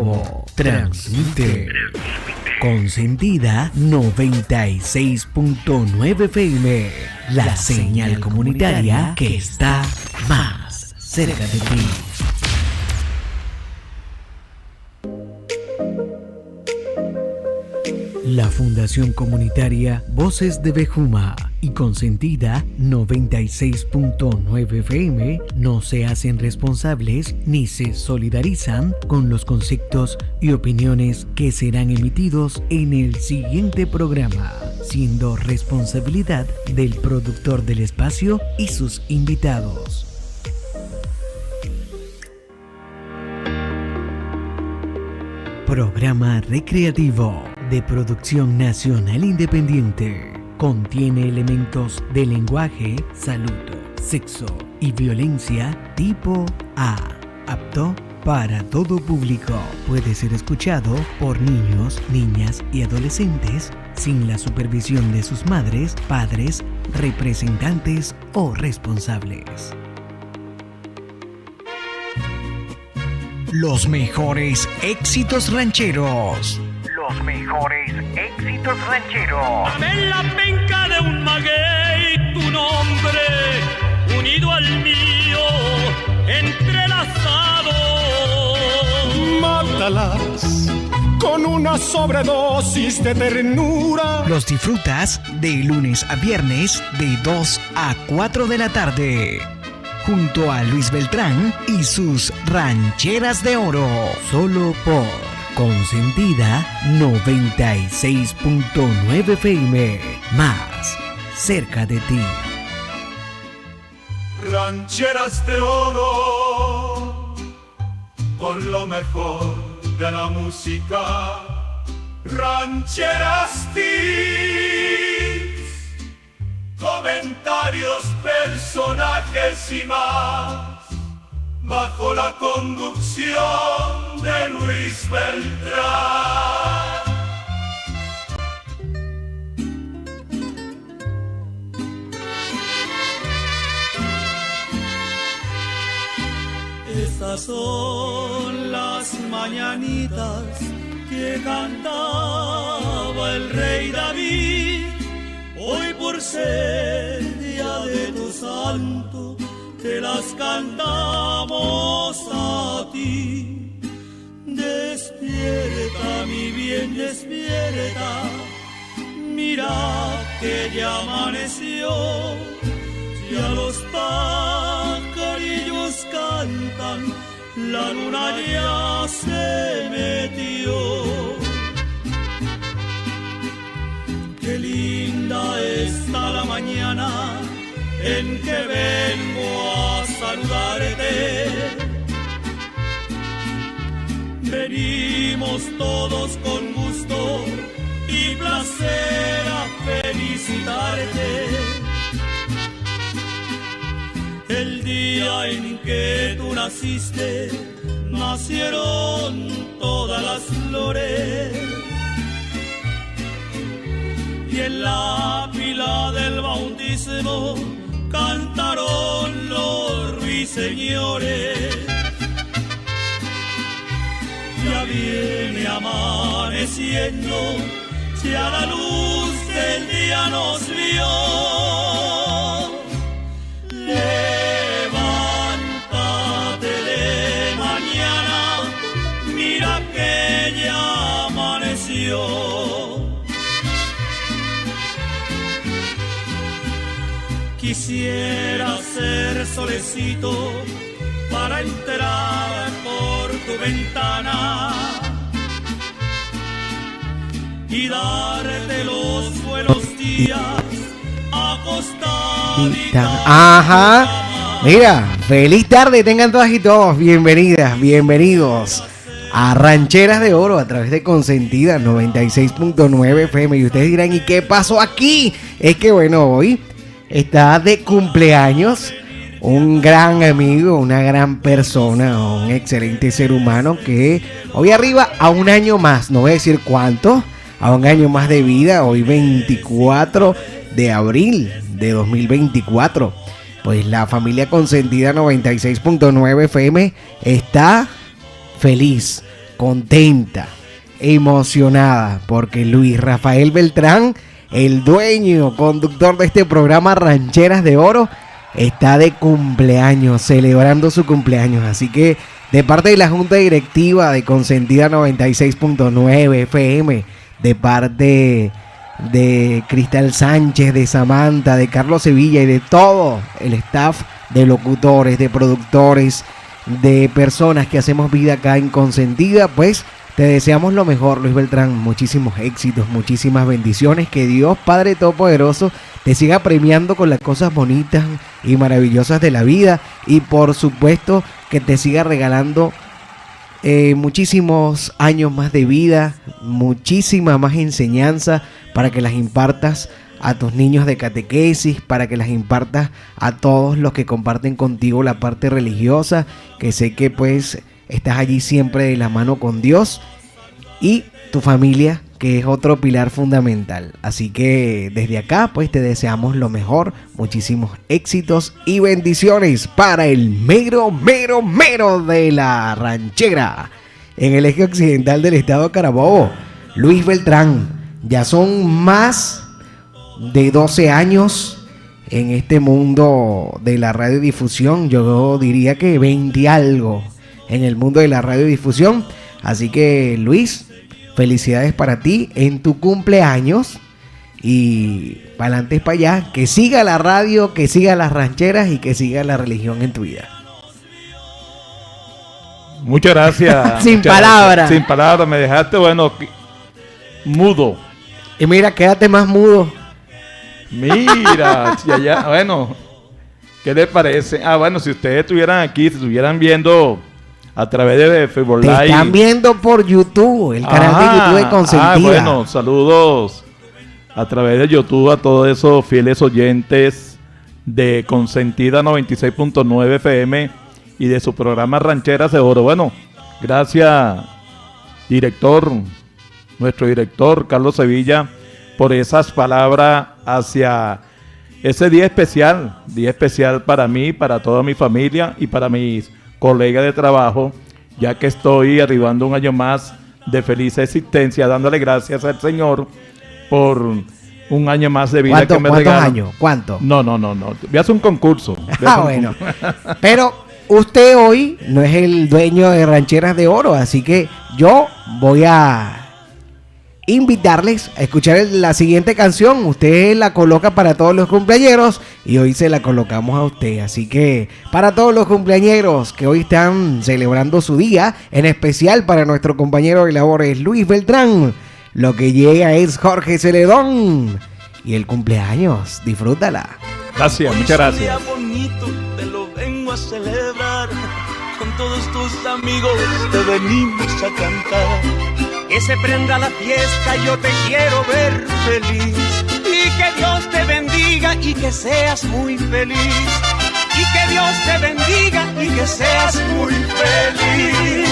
nuevo. Transmite Consentida 96.9 FM, la señal comunitaria que está más cerca de ti. La Fundación Comunitaria Voces de Bejuma y Consentida 96.9 FM no se hacen responsables ni se solidarizan con los conceptos y opiniones que serán emitidos en el siguiente programa, siendo responsabilidad del productor del espacio y sus invitados. Programa recreativo de producción nacional independiente. Contiene elementos de lenguaje, salud, sexo y violencia tipo A. Apto para todo público. Puede ser escuchado por niños, niñas y adolescentes sin la supervisión de sus madres, padres, representantes o responsables. Los mejores éxitos rancheros. Los mejores éxitos rancheros. Dame la penca de un maguey, tu nombre unido al mío, entrelazado. Mátalas con una sobredosis de ternura. Los disfrutas de lunes a viernes de 2 a 4 de la tarde. Junto a Luis Beltrán y sus Rancheras de Oro. Solo por Consentida 96.9 FM. Más cerca de ti. Rancheras de Oro, con lo mejor de la música. Rancheras Tips, comentarios, personajes y más, bajo la conducción de Luis Beltrán. Estas son las mañanitas que cantaba el rey David. Hoy por ser día de tu santo, te las cantamos a ti. Despierta, mi bien, despierta, mira que ya amaneció, ya los pajarillos cantan, la luna ya se metió. Qué linda está la mañana en que vengo a saludarte. Venimos todos con gusto y placer a felicitarte. El día en que tú naciste, nacieron todas las flores. Y en la pila del bautismo cantaron los ruiseñores. Ya viene amaneciendo, ya la luz del día nos vio. Levántate de mañana, mira que ya amaneció. Quisiera ser solecito para entrar por tu ventana y darte los buenos días acostadita. Ajá. Mira, feliz tarde tengan todas y todos. Bienvenidas, bienvenidos a Rancheras de Oro a través de Consentida 96.9 FM. Y ustedes dirán, ¿y qué pasó aquí? Es que bueno, hoy está de cumpleaños un gran amigo, una gran persona, un excelente ser humano que hoy arriba a un año más, no voy a decir cuánto, a un año más de vida, hoy 24 de abril de 2024. Pues la familia Consentida 96.9 FM está feliz contenta, emocionada, porque Luis Rafael Beltrán, el dueño, conductor de este programa Rancheras de Oro, está de cumpleaños, celebrando su cumpleaños. Así que de parte de la Junta Directiva de Consentida 96.9 FM, de parte de Cristal Sánchez, de Samantha, de Carlos Sevilla y de todo el staff de locutores, de productores, de personas que hacemos vida acá en Consentida, pues te deseamos lo mejor, Luis Beltrán, muchísimos éxitos, muchísimas bendiciones, que Dios Padre Todopoderoso te siga premiando con las cosas bonitas y maravillosas de la vida, y por supuesto que te siga regalando muchísimos años más de vida, muchísima más enseñanza para que las impartas a tus niños de catequesis, para que las impartas a todos los que comparten contigo la parte religiosa, que sé que pues estás allí siempre de la mano con Dios, y tu familia, que es otro pilar fundamental. Así que desde acá pues te deseamos lo mejor, muchísimos éxitos y bendiciones para el mero de la ranchera en el eje occidental del estado Carabobo, Luis Beltrán. Ya son más de 12 años en este mundo de la radiodifusión, yo diría que 20 y algo en el mundo de la radiodifusión. Así que Luis, felicidades para ti en tu cumpleaños, y para adelante, para allá, que siga la radio, que siga las rancheras y que siga la religión en tu vida. Muchas gracias. Sin palabras. Sin palabras, me dejaste, bueno, mudo. Y mira, quédate más mudo. Mira, ya, bueno, ¿qué les parece? Bueno, si ustedes estuvieran aquí, si estuvieran viendo a través de Facebook Te Live. están viendo por YouTube, el canal de YouTube de Consentida. Bueno, saludos a través de YouTube a todos esos fieles oyentes de Consentida 96.9 FM y de su programa Rancheras de Oro. Bueno, gracias, nuestro director Carlos Sevilla, por esas palabras hacia ese día especial para mí, para toda mi familia y para mis colegas de trabajo, ya que estoy arribando un año más de feliz existencia, dándole gracias al Señor por un año más de vida que me regala. ¿Cuántos años? ¿Cuánto? No. Voy a hacer un concurso. Bueno. Pero usted hoy no es el dueño de Rancheras de Oro, así que yo voy a invitarles a escuchar la siguiente canción. Usted la coloca para todos los cumpleañeros y hoy se la colocamos a usted. Así que para todos los cumpleañeros que hoy están celebrando su día, en especial para nuestro compañero de labores Luis Beltrán, lo que llega es Jorge Celedón y el cumpleaños. Disfrútala. Gracias, muchas gracias. Un día bonito, te lo vengo a celebrar. Con todos tus amigos te venimos a cantar. Que se prenda la fiesta, yo te quiero ver feliz. Y que Dios te bendiga y que seas muy feliz. Y que Dios te bendiga y que seas muy feliz.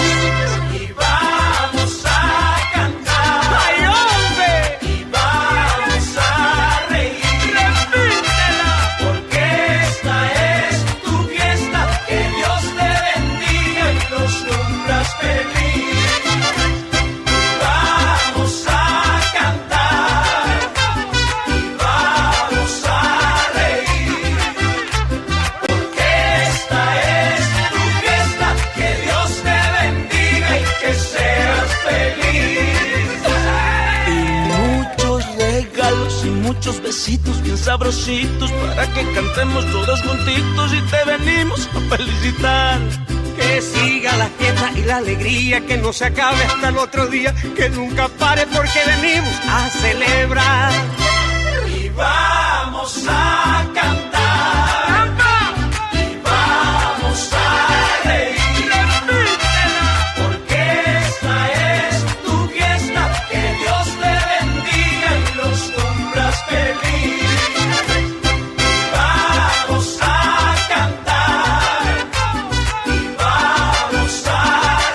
Y vamos a cantar. ¡Ay, hombre! Y vamos a reír. ¡Repítela! Porque esta es tu fiesta. Que Dios te bendiga y los cumplas feliz. Muchos besitos bien sabrositos para que cantemos todos juntitos y te venimos a felicitar. Que siga la fiesta y la alegría, que no se acabe hasta el otro día, que nunca pare porque venimos a celebrar. Y vamos a cantar. Y vamos a reír. Porque esta es tu fiesta, que Dios te bendiga y los cumplas feliz. Vamos a cantar y vamos a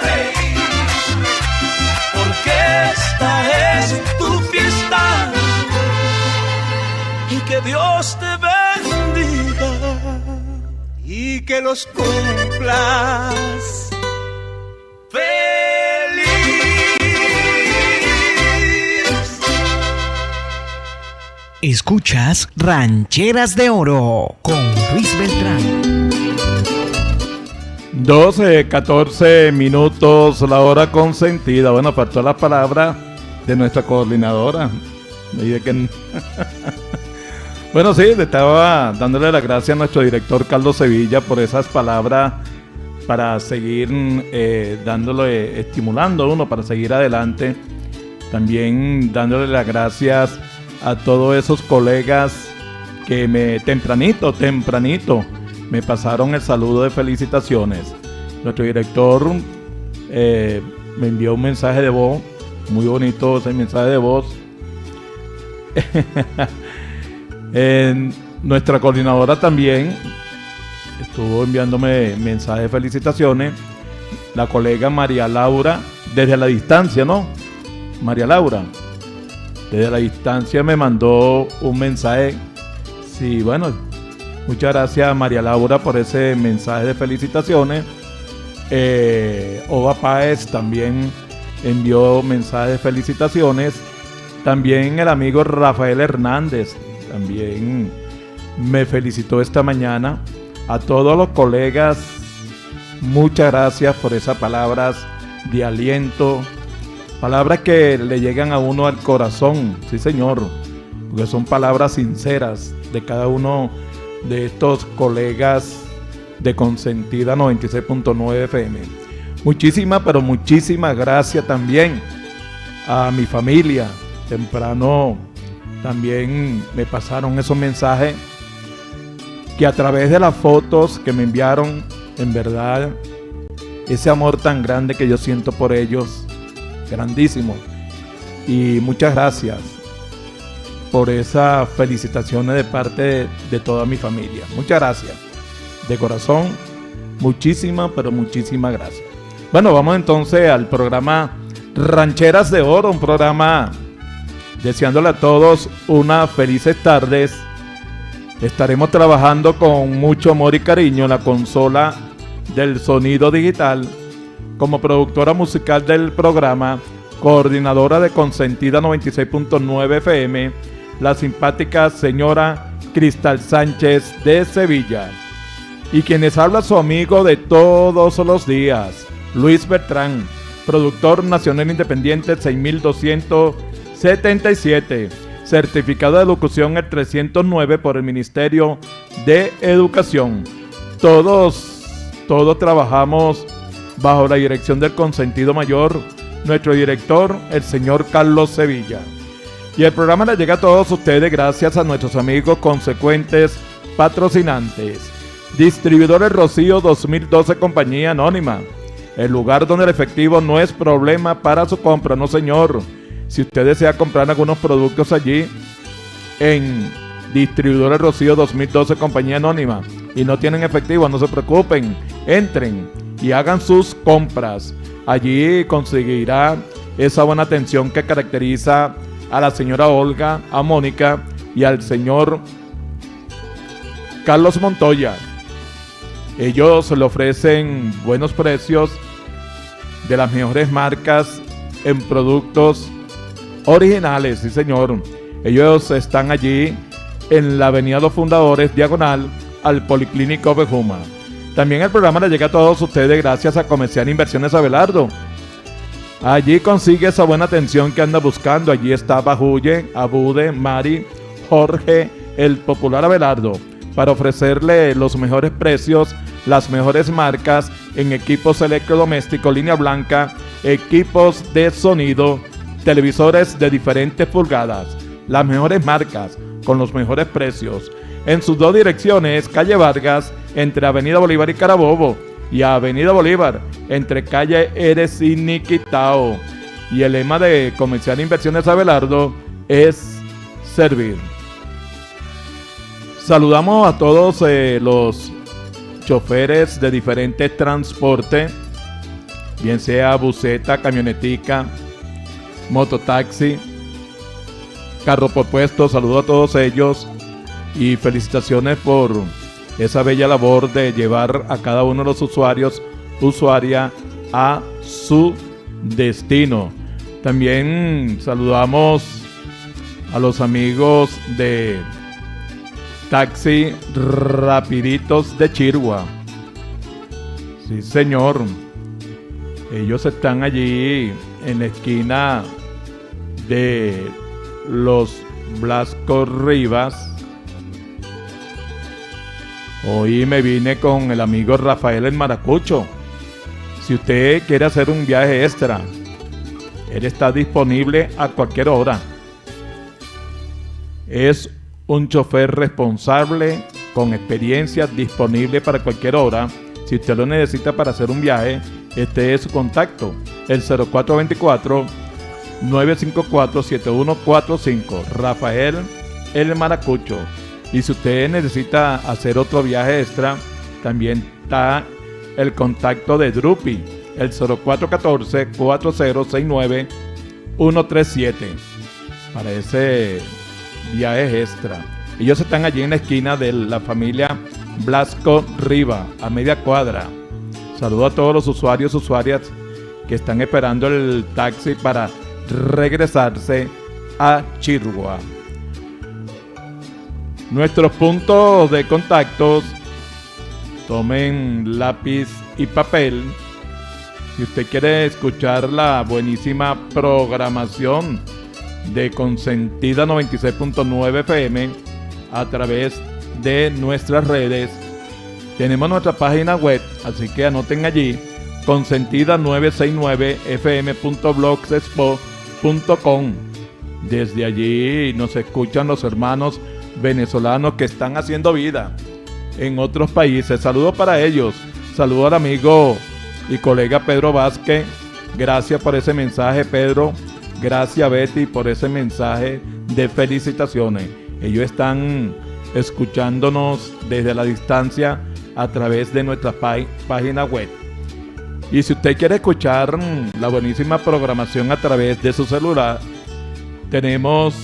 reír, porque esta es tu fiesta y que Dios te bendiga y que los cumplas feliz. Escuchas Rancheras de Oro con Luis Beltrán. 14 minutos, la hora consentida. Bueno, faltó la palabra de nuestra coordinadora. Bueno, sí, le estaba dándole las gracias a nuestro director Carlos Sevilla por esas palabras para seguir estimulando a uno para seguir adelante. También dándole las gracias a todos esos colegas que tempranito me pasaron el saludo de felicitaciones. Nuestro director me envió un mensaje de voz, muy bonito ese mensaje de voz. Nuestra coordinadora también estuvo enviándome mensajes de felicitaciones. La colega María Laura, desde la distancia, ¿no? María Laura, desde la distancia me mandó un mensaje. Sí, bueno, muchas gracias María Laura por ese mensaje de felicitaciones. Ova Páez también envió mensajes de felicitaciones. También el amigo Rafael Hernández también me felicitó esta mañana. A todos los colegas, muchas gracias por esas palabras de aliento, palabras que le llegan a uno al corazón, sí señor, porque son palabras sinceras de cada uno de estos colegas de Consentida 96.9 FM. Muchísimas, pero muchísimas gracias también a mi familia. Temprano también me pasaron esos mensajes que a través de las fotos que me enviaron, en verdad, ese amor tan grande que yo siento por ellos, grandísimo. Y muchas gracias por esas felicitaciones de parte de toda mi familia. Muchas gracias. De corazón, muchísimas, pero muchísimas gracias. Bueno, vamos entonces al programa Rancheras de Oro, un programa deseándole a todos unas felices tardes. Estaremos trabajando con mucho amor y cariño en la consola del sonido digital. Como productora musical del programa, coordinadora de Consentida 96.9 FM, la simpática señora Cristal Sánchez de Sevilla. Y quienes habla su amigo de todos los días, Luis Beltrán, productor nacional independiente 6277, certificado de locución el 309 por el Ministerio de Educación. Todos trabajamos bajo la dirección del consentido mayor, nuestro director, el señor Carlos Sevilla. Y el programa le llega a todos ustedes gracias a nuestros amigos consecuentes patrocinantes. Distribuidores Rocío 2012 Compañía Anónima, el lugar donde el efectivo no es problema para su compra, no señor. Si usted desea comprar algunos productos allí en Distribuidores Rocío 2012 Compañía Anónima y no tienen efectivo, no se preocupen, entren y hagan sus compras. Allí conseguirá esa buena atención que caracteriza a la señora Olga, a Mónica y al señor Carlos Montoya. Ellos le ofrecen buenos precios de las mejores marcas en productos originales, sí señor. Ellos están allí en la avenida Los Fundadores, diagonal al Policlínico Bejuma. También el programa le llega a todos ustedes gracias a Comercial Inversiones Abelardo. Allí consigue esa buena atención que anda buscando. Allí está Bajuye, Abude, Mari, Jorge, el popular Abelardo, para ofrecerle los mejores precios, las mejores marcas en equipos electrodomésticos, línea blanca, equipos de sonido, televisores de diferentes pulgadas, las mejores marcas con los mejores precios. En sus dos direcciones, calle Vargas, entre Avenida Bolívar y Carabobo, y Avenida Bolívar, entre calle Eres y Niquitao. Y el lema de Comercial Inversiones Abelardo es servir. Saludamos a todos los choferes de diferentes transportes, bien sea buseta, camionetica, mototaxi, carro por puesto. Saludo a todos ellos y felicitaciones por esa bella labor de llevar a cada uno de los usuarias a su destino. También saludamos a los amigos de Taxi Rapiditos de Chirgua. Sí, señor. Ellos están allí en la esquina de los Blasco Rivas. Hoy me vine con el amigo Rafael el Maracucho. Si usted quiere hacer un viaje extra, él está disponible a cualquier hora. Es un chofer responsable, con experiencia, disponible para cualquier hora. Si usted lo necesita para hacer un viaje, este es su contacto, el 0424-954-7145, Rafael el Maracucho. Y si usted necesita hacer otro viaje extra, también está el contacto de Drupi, el 0414-4069-137, para ese viaje extra. Ellos están allí en la esquina de la familia Blasco Riva, a media cuadra. Saludo a todos los usuarios, usuarias que están esperando el taxi para regresarse a Chirgua. Nuestros puntos de contactos, tomen lápiz y papel. Si usted quiere escuchar la buenísima programación de Consentida 96.9 FM a través de nuestras redes, tenemos nuestra página web, así que anoten allí, consentida969fm.blogspot.com. Desde allí nos escuchan los hermanos venezolanos que están haciendo vida en otros países. Saludos para ellos. Saludo al amigo y colega Pedro Vázquez. Gracias por ese mensaje, Pedro. Gracias, Betty, por ese mensaje de felicitaciones. Ellos están escuchándonos desde la distancia a través de nuestra página web. Y si usted quiere escuchar la buenísima programación a través de su celular, tenemos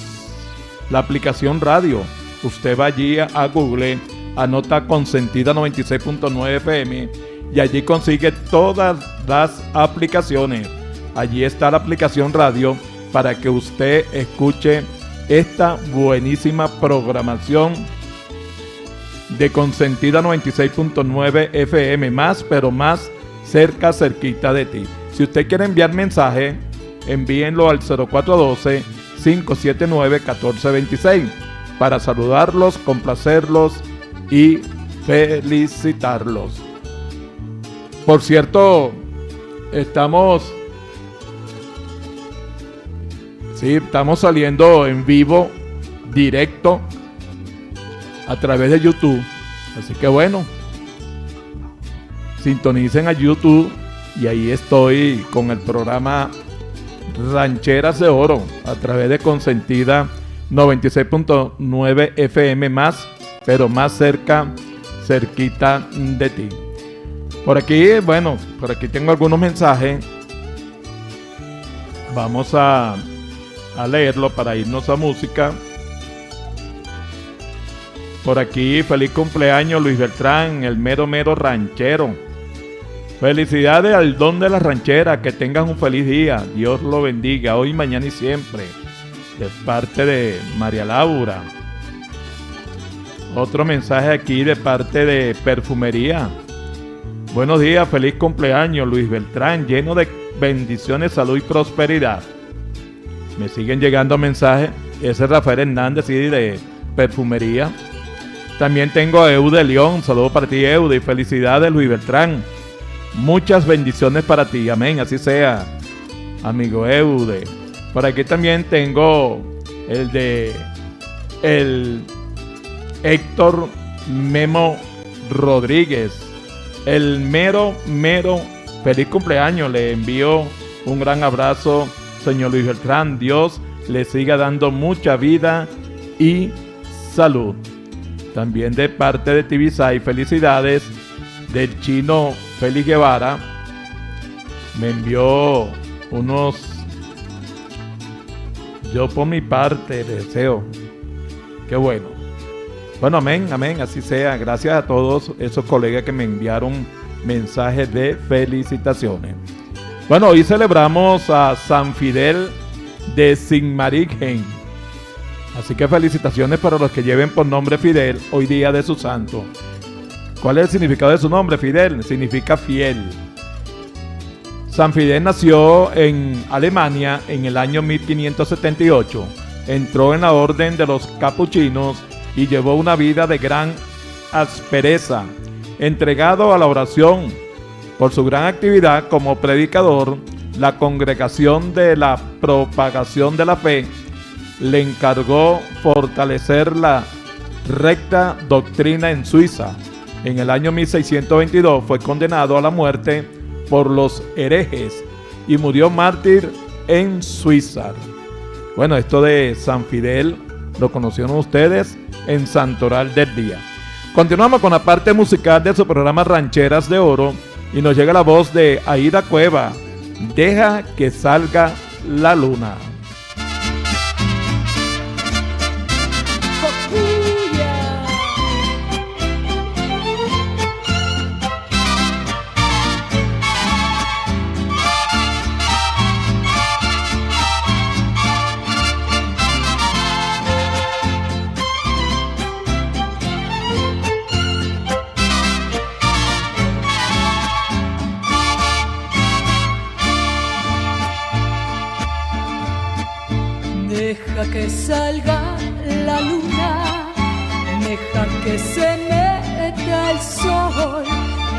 la aplicación radio. Usted va allí a Google, anota Consentida 96.9 FM y allí consigue todas las aplicaciones. Allí está la aplicación radio para que usted escuche esta buenísima programación de Consentida 96.9 FM, más pero más cerquita de ti. Si usted quiere enviar mensaje, envíenlo al 0412-579-1426 para saludarlos, complacerlos y felicitarlos. Por cierto, estamos saliendo en vivo, directo, a través de YouTube. Así que bueno, sintonicen a YouTube y ahí estoy con el programa Rancheras de Oro a través de Consentida 96.9 FM, más pero más cerquita de ti. Por aquí tengo algunos mensajes. Vamos a leerlo para irnos a música. Por aquí, feliz cumpleaños Luis Beltrán, el mero ranchero. Felicidades al don de la ranchera, que tengan un feliz día. Dios lo bendiga, hoy, mañana y siempre. De parte de María Laura. Otro mensaje aquí de parte de Perfumería. Buenos días, feliz cumpleaños Luis Beltrán, lleno de bendiciones, salud y prosperidad. Me siguen llegando mensajes. Ese es Rafael Hernández, sí, de Perfumería. También tengo a Eude León. Saludos para ti, Eude, y felicidades, Luis Beltrán. Muchas bendiciones para ti, amén, así sea, amigo Eude. Por aquí también tengo el Héctor Memo Rodríguez. El mero, feliz cumpleaños. Le envío un gran abrazo, señor Luis Beltrán. Dios le siga dando mucha vida y salud. También de parte de Tibisay, felicidades del chino Félix Guevara. Me envió unos... Yo por mi parte deseo. Qué bueno. Bueno, amén, así sea. Gracias a todos esos colegas que me enviaron mensajes de felicitaciones. Bueno, hoy celebramos a San Fidel de Sinmarigen. Así que felicitaciones para los que lleven por nombre Fidel hoy día de su santo. ¿Cuál es el significado de su nombre? Fidel significa fiel. San Fidel nació en Alemania en el año 1578. Entró en la orden de los capuchinos y llevó una vida de gran aspereza, entregado a la oración. Por su gran actividad como predicador, la Congregación de la Propagación de la Fe le encargó fortalecer la recta doctrina en Suiza. En el año 1622 fue condenado a la muerte por los herejes y murió mártir en Suiza. Bueno, esto de San Fidel lo conocieron ustedes en Santoral del Día. Continuamos con la parte musical de su programa Rancheras de Oro y nos llega la voz de Aida Cueva, Deja que salga la luna. Deja que salga la luna, deja que se meta el sol,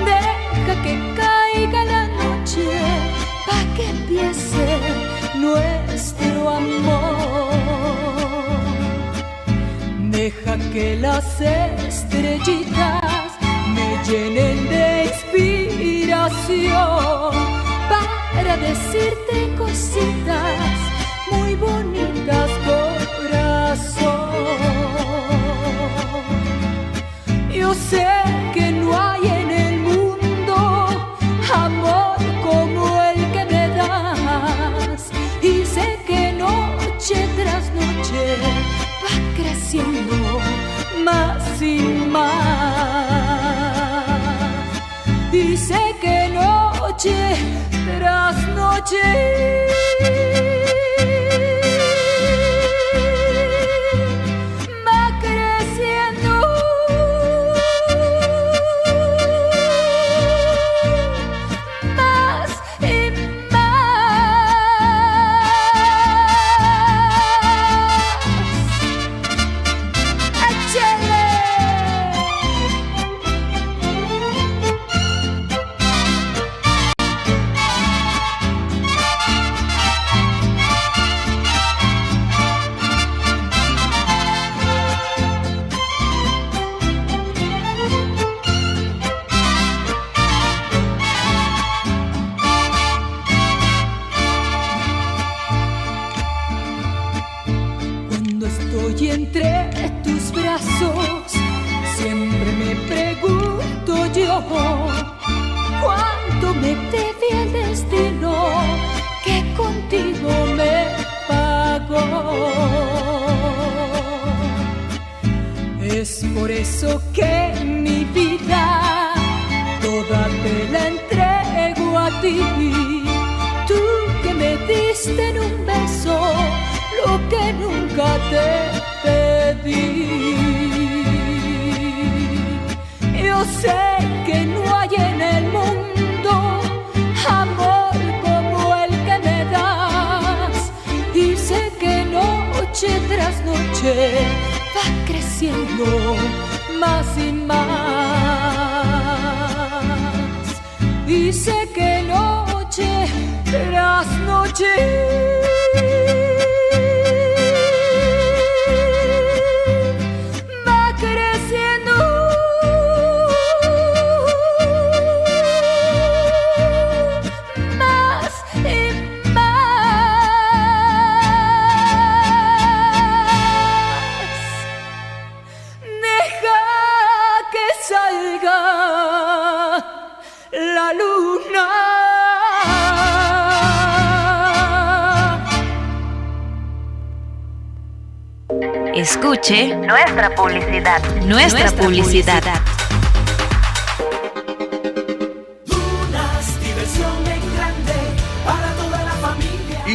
deja que caiga la noche, pa' que empiece nuestro amor. Deja que las estrellitas me llenen de inspiración para decirte cositas muy bonitas, corazón. Yo sé que no hay en el mundo amor como el que me das, y sé que noche tras noche va creciendo más y más, y sé que noche tras noche entre tus brazos, siempre me pregunto yo, cuánto me debe el destino que contigo me pagó. Es por eso que mi vida toda te la entrego a ti, tú que me diste en un beso lo que nunca te pedí. Yo sé que no hay en el mundo amor como el que me das, y sé que noche tras noche va creciendo más y más, y sé que noche tras noche la luna. Escuche nuestra publicidad. Nuestra publicidad.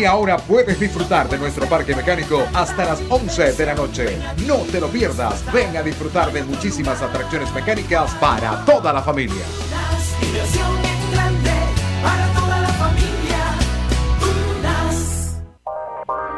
Y ahora puedes disfrutar de nuestro parque mecánico hasta las 11 de la noche. No te lo pierdas. Ven a disfrutar de muchísimas atracciones mecánicas para toda la familia. Diversión en grande para toda la familia.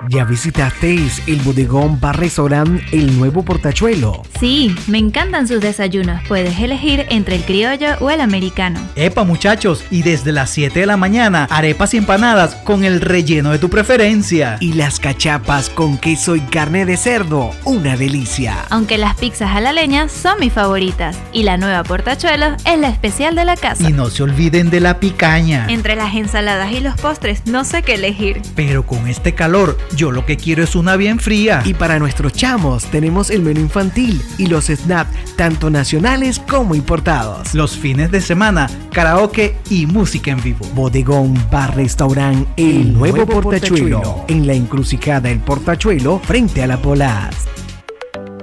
¿Ya visitaste el bodegón bar restaurant El Nuevo Portachuelo? Sí, me encantan sus desayunos. Puedes elegir entre el criollo o el americano. Epa muchachos, y desde las 7 de la mañana, arepas y empanadas con el relleno de tu preferencia. Y las cachapas con queso y carne de cerdo, una delicia. Aunque las pizzas a la leña son mis favoritas. Y la Nueva Portachuelo es la especial de la casa. Y no se olviden de la picaña. Entre las ensaladas y los postres, no sé qué elegir. Pero con este calor, yo lo que quiero es una bien fría. Y para nuestros chamos tenemos el menú infantil y los snacks, tanto nacionales como importados. Los fines de semana, karaoke y música en vivo. Bodegón bar restaurant El Nuevo Portachuelo, en la encrucijada El Portachuelo frente a la Polas.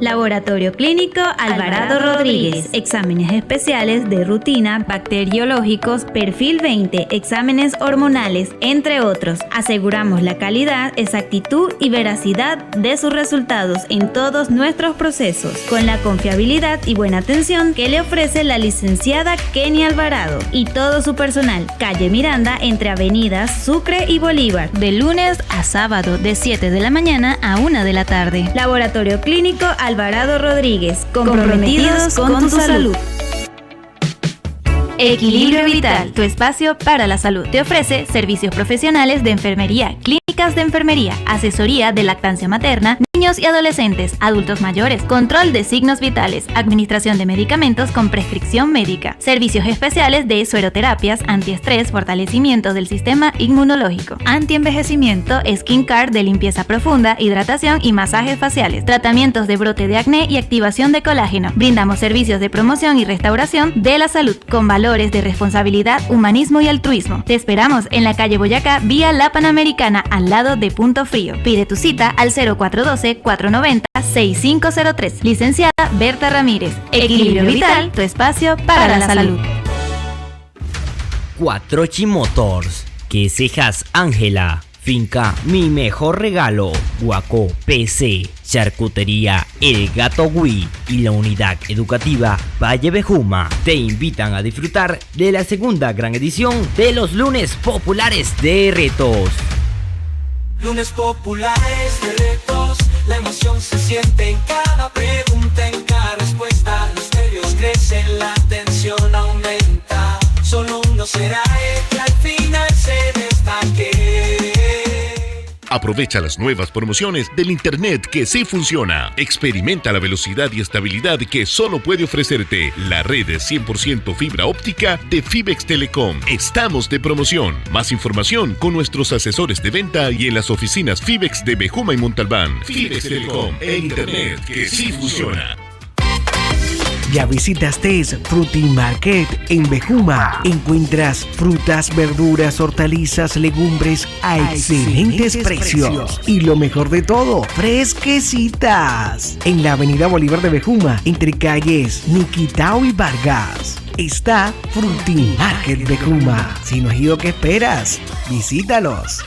Laboratorio Clínico Alvarado Rodríguez. Exámenes especiales de rutina, bacteriológicos, perfil 20, exámenes hormonales, entre otros. Aseguramos la calidad, exactitud y veracidad de sus resultados en todos nuestros procesos, con la confiabilidad y buena atención que le ofrece la licenciada Kenny Alvarado y todo su personal. Calle Miranda, entre avenidas Sucre y Bolívar. De lunes a sábado, de 7 de la mañana a 1 de la tarde. Laboratorio Clínico Alvarado Rodríguez, comprometidos con tu salud. Equilibrio Vital, tu espacio para la salud. Te ofrece servicios profesionales de enfermería, clínicas de enfermería, asesoría de lactancia materna, niños y adolescentes, adultos mayores, control de signos vitales, administración de medicamentos con prescripción médica, servicios especiales de sueroterapias, antiestrés, fortalecimiento del sistema inmunológico, antienvejecimiento, skin care de limpieza profunda, hidratación y masajes faciales, tratamientos de brote de acné y activación de colágeno. Brindamos servicios de promoción y restauración de la salud con valores de responsabilidad, humanismo y altruismo. Te esperamos en la calle Boyacá, vía La Panamericana, al lado de Punto Frío. Pide tu cita al 0412-490-6503. Licenciada Berta Ramírez. Equilibrio Vital, tu espacio para la salud. Cuatrochi Motors, Quesejas Ángela, Finca Mi Mejor Regalo, Guaco PC, Charcutería El Gato Wii y la Unidad Educativa Valle Bejuma te invitan a disfrutar de la segunda gran edición de los Lunes Populares de Retos. Lunes populares de retos, la emoción se siente en cada pregunta, en cada respuesta. Los nervios crecen, la tensión aumenta. Solo uno será el que al final se destaque. Aprovecha las nuevas promociones del internet que sí funciona. Experimenta la velocidad y estabilidad que solo puede ofrecerte la red de 100% fibra óptica de Fibex Telecom. Estamos de promoción. Más información con nuestros asesores de venta y en las oficinas Fibex de Bejuma y Montalbán. Fibex Telecom, el internet que sí funciona. ¿Ya visitaste Fruity Market en Bejuma? Encuentras frutas, verduras, hortalizas, legumbres a excelentes precios. Y lo mejor de todo, fresquecitas. En la avenida Bolívar de Bejuma, entre calles Niquitao y Vargas, está Fruity Market Bejuma. Si no has ido, ¿qué esperas? Visítalos.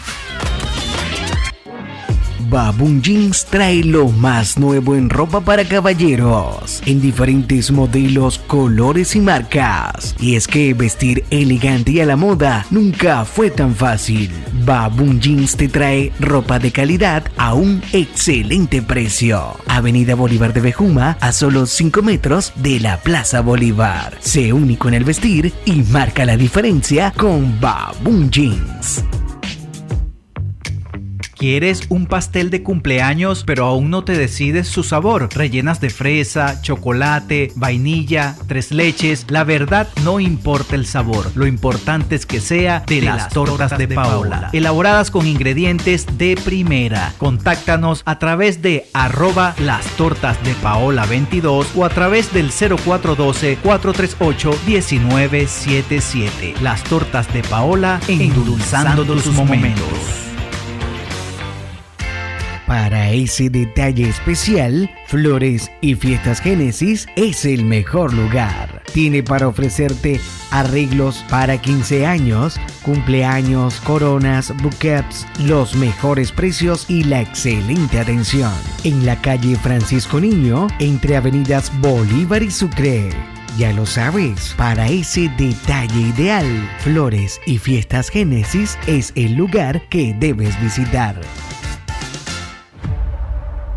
Baboon Jeans trae lo más nuevo en ropa para caballeros, en diferentes modelos, colores y marcas. Y es que vestir elegante y a la moda nunca fue tan fácil. Baboon Jeans te trae ropa de calidad a un excelente precio. Avenida Bolívar de Bejuma, a solo 5 metros de la Plaza Bolívar. Sé único en el vestir y marca la diferencia con Baboon Jeans. ¿Quieres un pastel de cumpleaños pero aún no te decides su sabor? Rellenas de fresa, chocolate, vainilla, 3 leches. La verdad, no importa el sabor. Lo importante es que sea de las tortas de Paola. Elaboradas con ingredientes de primera. Contáctanos a través de @lastortasdepaola22 o a través del 0412-438-1977. Las tortas de Paola, endulzando tus momentos. Para ese detalle especial, Flores y Fiestas Génesis es el mejor lugar. Tiene para ofrecerte arreglos para 15 años, cumpleaños, coronas, bouquets, los mejores precios y la excelente atención. En la calle Francisco Niño, entre avenidas Bolívar y Sucre. Ya lo sabes, para ese detalle ideal, Flores y Fiestas Génesis es el lugar que debes visitar.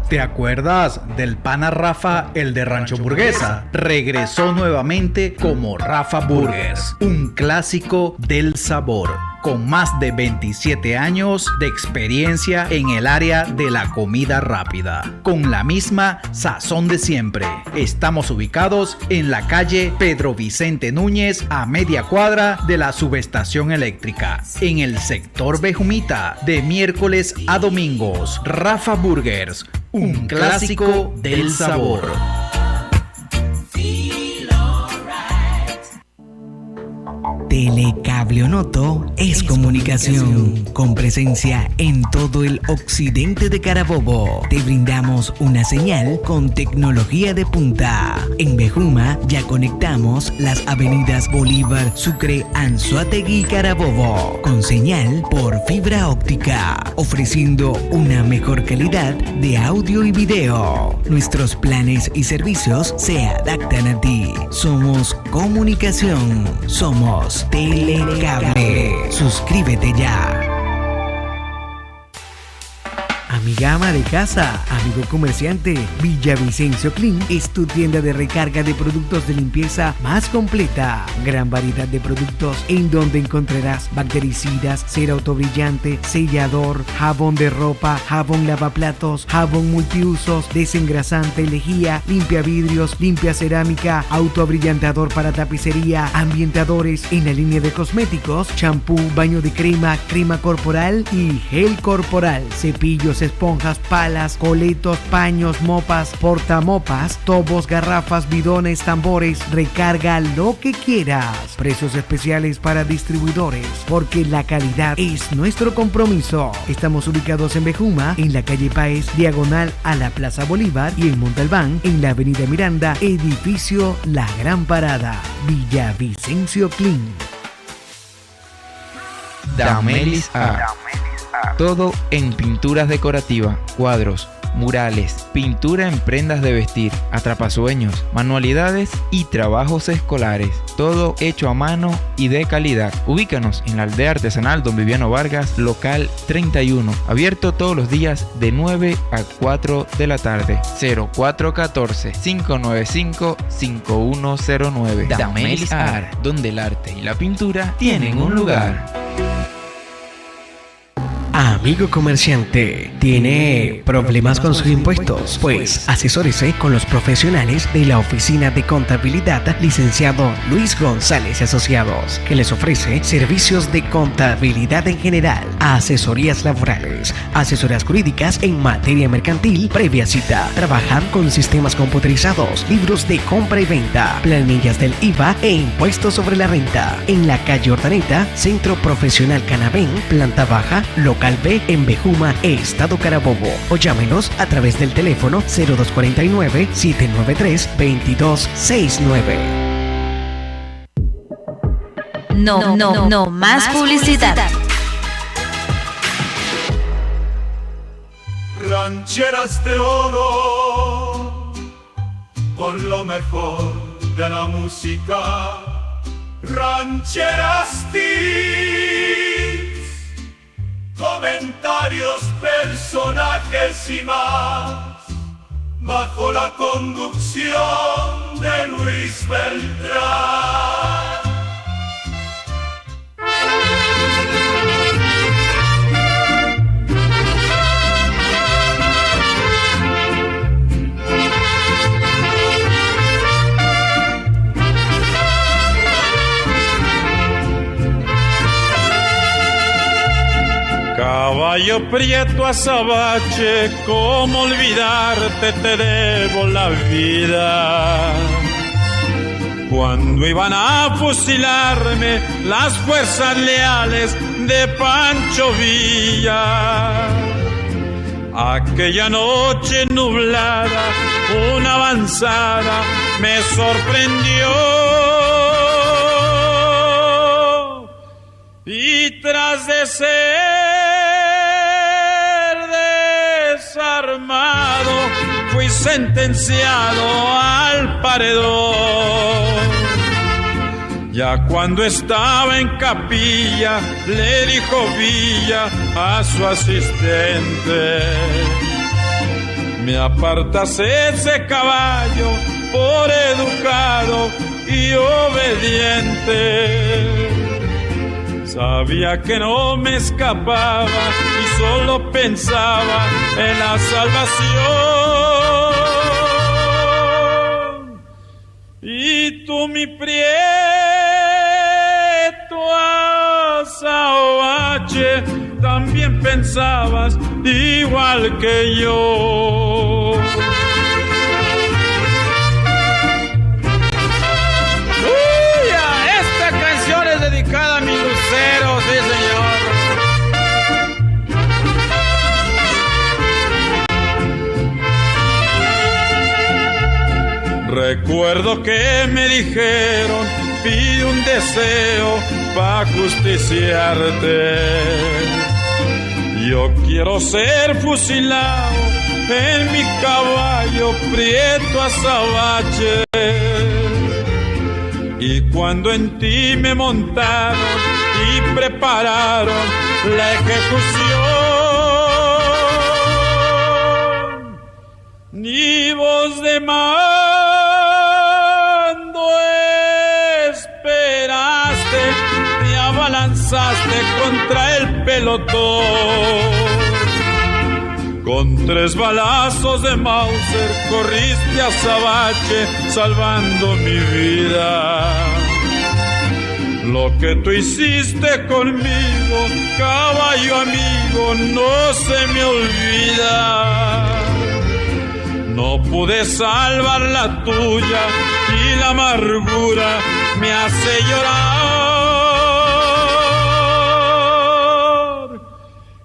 ¿Te acuerdas del pana Rafa, el de Rancho Hamburguesa? Regresó nuevamente como Rafa Burgers, un clásico del sabor, con más de 27 años de experiencia en el área de la comida rápida, con la misma sazón de siempre. Estamos ubicados en la calle Pedro Vicente Núñez, a media cuadra de la subestación eléctrica, en el sector Bejumita, de miércoles a domingos. Rafa Burgers, un clásico del sabor. Telecable Onoto es comunicación con presencia en todo el occidente de Carabobo. Te brindamos una señal con tecnología de punta. En Bejuma ya conectamos las avenidas Bolívar, Sucre, Anzoátegui y Carabobo con señal por fibra óptica, ofreciendo una mejor calidad de audio y video. Nuestros planes y servicios se adaptan a ti. Somos comunicación. Somos Telecable. Suscríbete ya. Amiga ama de casa, amigo comerciante, Villavicencio Clean es tu tienda de recarga de productos de limpieza más completa. Gran variedad de productos en donde encontrarás bactericidas, cera autobrillante, sellador, jabón de ropa, jabón lavaplatos, jabón multiusos, desengrasante, lejía, limpia vidrios, limpia cerámica, autoabrillantador para tapicería, ambientadores en la línea de cosméticos, champú, baño de crema, crema corporal y gel corporal, cepillos, esponjas, palas, coletos, paños, mopas, portamopas, tobos, garrafas, bidones, tambores. Recarga lo que quieras. Precios especiales para distribuidores, porque la calidad es nuestro compromiso. Estamos ubicados en Bejuma, en la calle Páez, diagonal a la Plaza Bolívar, y en Montalbán, en la avenida Miranda, edificio La Gran Parada. Villavicencio Clean. Damelis Art. Todo en pinturas decorativas, cuadros, murales, pintura en prendas de vestir, atrapasueños, manualidades y trabajos escolares. Todo hecho a mano y de calidad. Ubícanos en la aldea artesanal Don Viviano Vargas, local 31. Abierto todos los días de 9 a 4 de la tarde. 0414-595-5109. Damelis Art, donde el arte y la pintura tienen un lugar. Amigo comerciante, ¿tiene problemas con sus impuestos? Pues asesórese con los profesionales de la Oficina de Contabilidad, licenciado Luis González y Asociados, que les ofrece servicios de contabilidad en general, asesorías laborales, asesorías jurídicas en materia mercantil, previa cita, trabajar con sistemas computarizados, libros de compra y venta, planillas del IVA e impuestos sobre la renta. En la calle Hortaneta, Centro Profesional Canabén, planta baja, local B, en Bejuma, Estado Carabobo, o llámenos a través del teléfono 0249-793-2269. No más publicidad. Rancheras de oro, con lo mejor de la música. Rancheras Tips, comentarios, personajes y más, bajo la conducción de Luis Beltrán. Caballo prieto azabache, cómo olvidarte, te debo la vida. Cuando iban a fusilarme las fuerzas leales de Pancho Villa, Aquella noche nublada, una avanzada me sorprendió. Y tras de ser desarmado, fui sentenciado al paredón. Ya cuando estaba en capilla, le dijo Villa a su asistente: me apartas ese caballo por educado y obediente. Sabía que no me escapaba y solo pensaba en la salvación. Y tú, mi prieto azabache, también pensabas igual que yo. ¡Uy! Esta canción es dedicada a mi lucero, sí señor. Recuerdo que me dijeron: pide un deseo pa' justiciarte. Yo quiero ser fusilado en mi caballo prieto azabache. Y cuando en ti me montaron y prepararon la ejecución, ni voz de mando esperaste, te abalanzaste contra el pelotón. Con 3 balazos de Mauser corriste a azabache salvando mi vida. Lo que tú hiciste conmigo, caballo amigo, no se me olvida. No pude salvar la tuya y la amargura me hace llorar.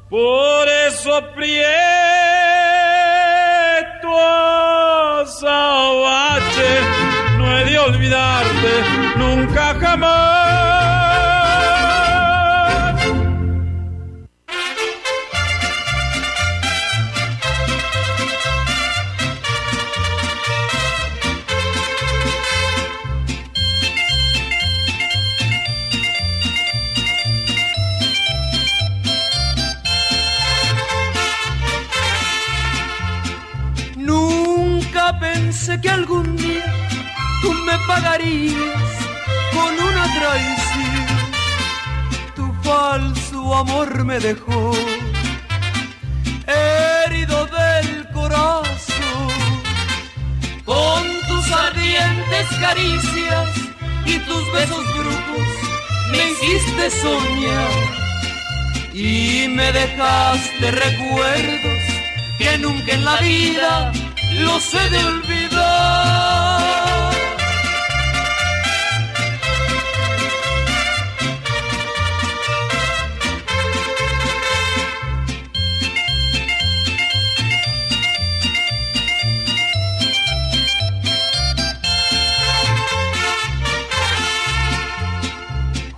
Por eso prieto azabache, no he de olvidarte nunca jamás. Pensé que algún día tú me pagarías con una traición. Tu falso amor me dejó herido del corazón. Con tus ardientes caricias y tus besos brujos me hiciste soñar y me dejaste recuerdos que nunca en la vida los he de olvidar.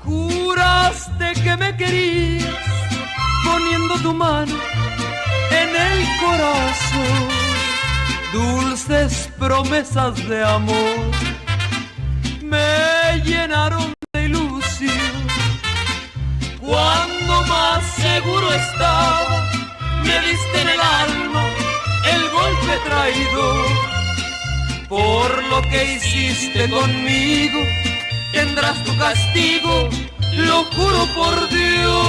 Juraste que me querías poniendo tu mano en el corazón. Dulces promesas de amor me llenaron de ilusión. Cuando más seguro estaba, me diste en el alma el golpe traidor. Por lo que hiciste conmigo, tendrás tu castigo, lo juro por Dios.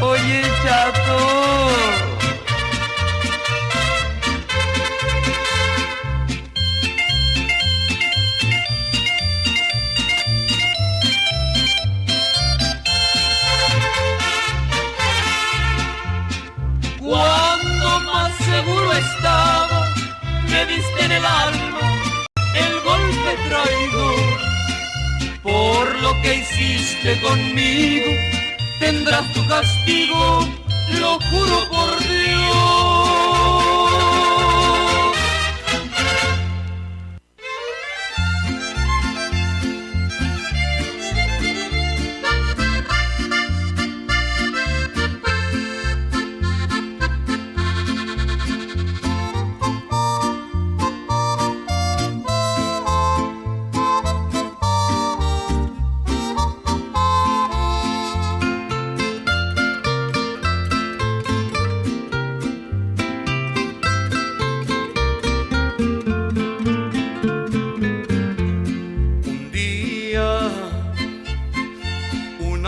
Oye, chato, cuando más seguro estaba, me diste en el alma el golpe traidor. Por lo que hiciste conmigo, tendrás tu castigo, lo lo juro por Dios.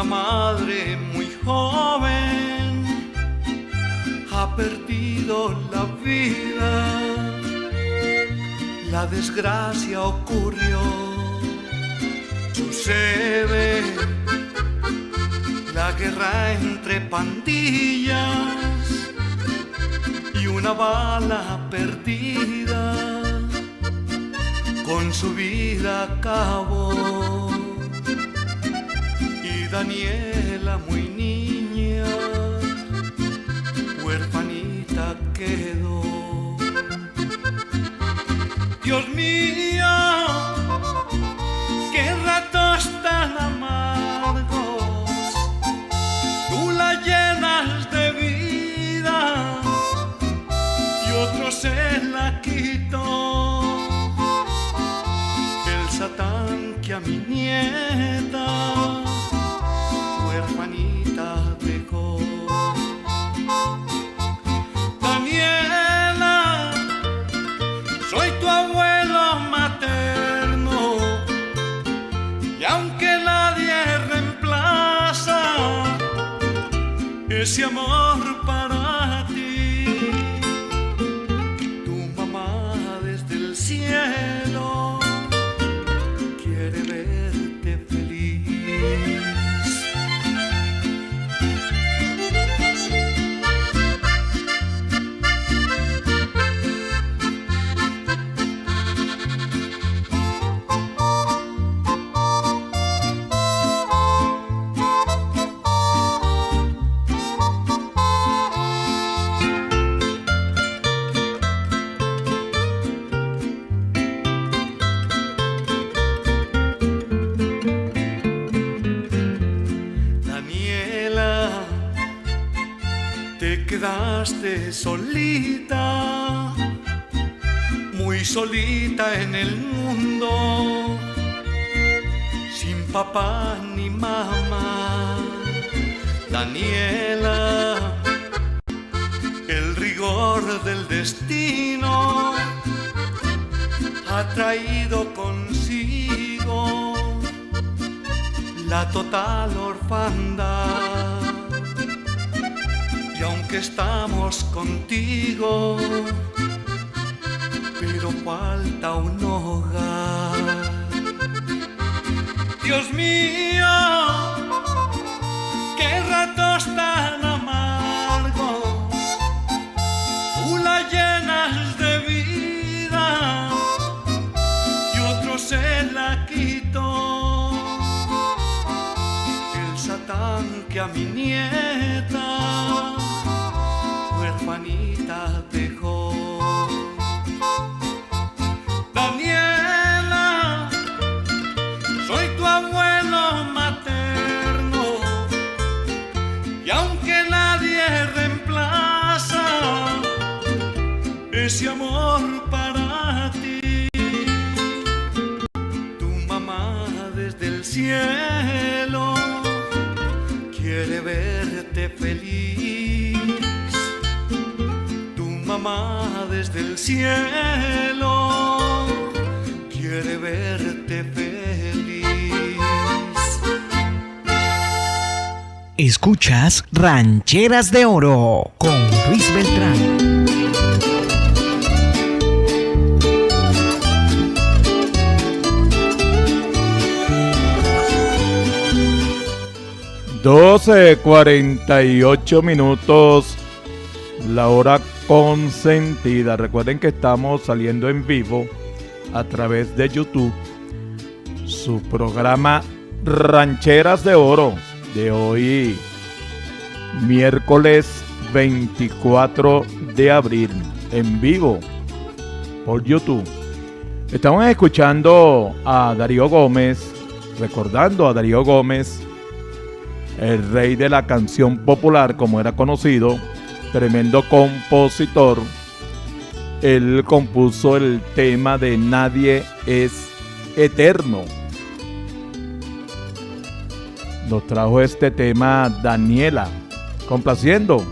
Madre muy joven ha perdido la vida, la desgracia ocurrió, sucede la guerra entre pandillas y una bala perdida con su vida acabó. Daniela, muy niña, huerfanita quedó. Dios mío, qué ratos tan amargos, tú la llenas de vida y otro se la quitó. El Satán que a mi nieta huerfanita dejó. Daniela, soy tu abuelo materno y aunque nadie reemplaza ese amor para ti, tu mamá desde el cielo quiere verte feliz. Quedaste solita, muy solita en el mundo, sin papá ni mamá. Daniela, el rigor del destino ha traído consigo la total orfandad. Y aunque estamos contigo, pero falta un hogar. Dios mío, qué ratos tan amargos, tú la llenas de vida y otro se la quitó. El Satán que a mi nieta huerfanita dejó. Daniela, soy tu abuelo materno y aunque nadie reemplaza ese amor para ti, tu mamá desde el cielo quiere verte feliz. Mamá desde el cielo quiere verte feliz. Escuchas Rancheras de Oro con Luis Beltrán. (12:48) la hora consentida. Recuerden que estamos saliendo en vivo a través de YouTube. Su programa Rancheras de Oro de hoy, miércoles 24 de abril, en vivo, por YouTube. Estamos escuchando a Darío Gómez, recordando a Darío Gómez, el rey de la canción popular, como era conocido, tremendo compositor. Él compuso el tema de Nadie es Eterno. Nos trajo este tema Daniela, complaciendo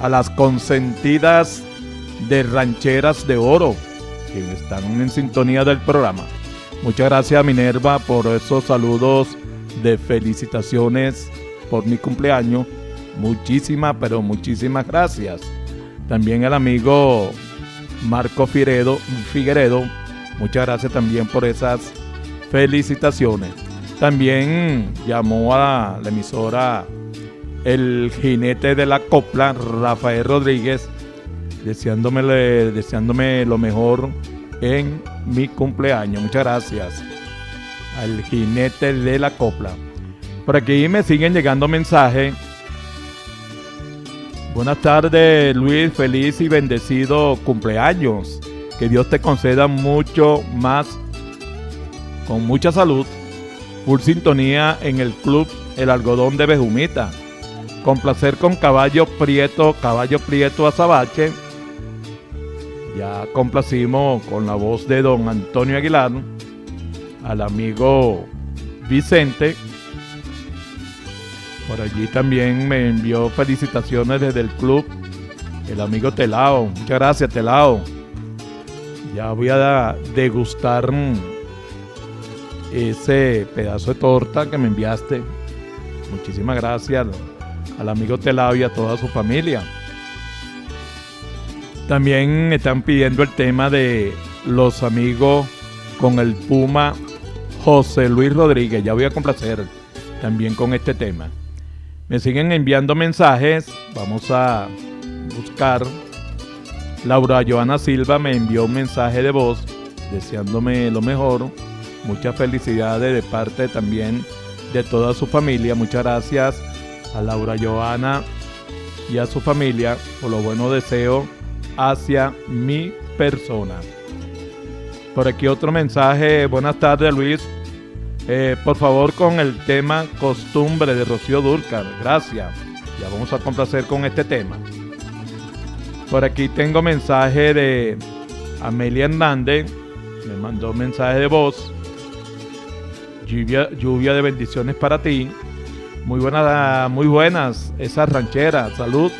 a las consentidas de Rancheras de Oro, que están en sintonía del programa. Muchas gracias, Minerva, por esos saludos de felicitaciones por mi cumpleaños. Muchísimas, pero muchísimas gracias. También el amigo Marco Figueredo, muchas gracias también por esas felicitaciones. También llamó a la emisora el jinete de la copla, Rafael Rodríguez, deseándome lo mejor en mi cumpleaños. Muchas gracias al jinete de la copla. Por aquí me siguen llegando mensajes. Buenas tardes, Luis, feliz y bendecido cumpleaños. Que Dios te conceda mucho más, con mucha salud, full sintonía en el club El Algodón de Bejumita. Complacer con Caballo Prieto Azabache. Ya complacimos con la voz de don Antonio Aguilar, al amigo Vicente. Por allí también me envió felicitaciones desde el club el amigo Telao. Muchas gracias, Telao. Ya voy a degustar ese pedazo de torta que me enviaste. Muchísimas gracias al amigo Telao y a toda su familia. También me están pidiendo el tema de los amigos con el Puma José Luis Rodríguez. Ya voy a complacer también con este tema. Me siguen enviando mensajes. Vamos a buscar. Laura Joana Silva me envió un mensaje de voz deseándome lo mejor. Muchas felicidades de parte también de toda su familia. Muchas gracias a Laura Joana y a su familia por los buenos deseos hacia mi persona. Por aquí otro mensaje. Buenas tardes, Luis. Por favor, con el tema Costumbre de Rocío Dúrcal. Gracias. Ya vamos a complacer con este tema. Por aquí tengo mensaje de Amelia Hernández. Me mandó un mensaje de voz. Lluvia de bendiciones para ti. Muy buenas esas rancheras. Salud.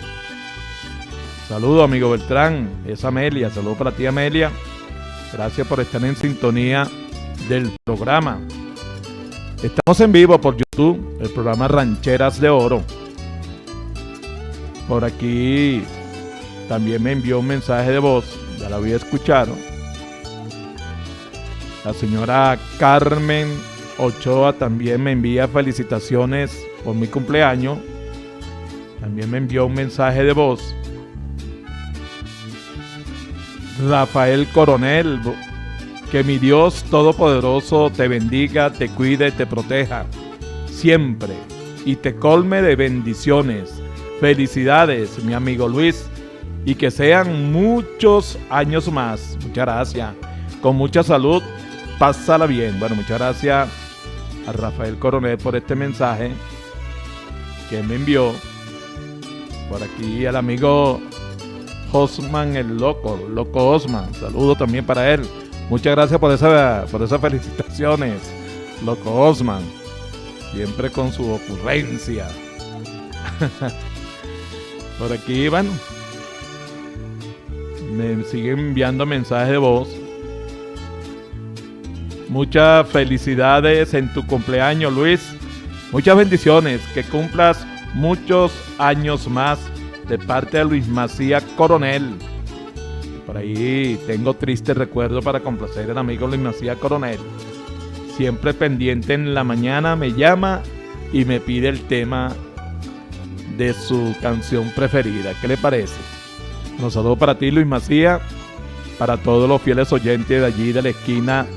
Saludos, amigo Beltrán. Es Amelia. Saludos para ti, Amelia. Gracias por estar en sintonía del programa. Estamos en vivo por YouTube, el programa Rancheras de Oro. Por aquí también me envió un mensaje de voz, ya la voy a escuchar. La señora Carmen Ochoa también me envía felicitaciones por mi cumpleaños. También me envió un mensaje de voz. Rafael Coronel, que mi Dios Todopoderoso te bendiga, te cuide, te proteja siempre y te colme de bendiciones. Felicidades, mi amigo Luis, y que sean muchos años más. Muchas gracias. Con mucha salud, pásala bien. Bueno, muchas gracias a Rafael Coronel por este mensaje que me envió. Por aquí al amigo Osman, el loco Osman. Saludo también para él. Muchas gracias por esas felicitaciones, loco Osman. Siempre con su ocurrencia. Por aquí, bueno, me siguen enviando mensajes de voz. Muchas felicidades en tu cumpleaños, Luis. Muchas bendiciones. Que cumplas muchos años más de parte de Luis Macías Coronel. Por ahí tengo triste recuerdo para complacer al amigo Luis Macías Coronel. Siempre pendiente en la mañana me llama y me pide el tema de su canción preferida. ¿Qué le parece? Un saludo para ti, Luis Macías, para todos los fieles oyentes de allí de la esquina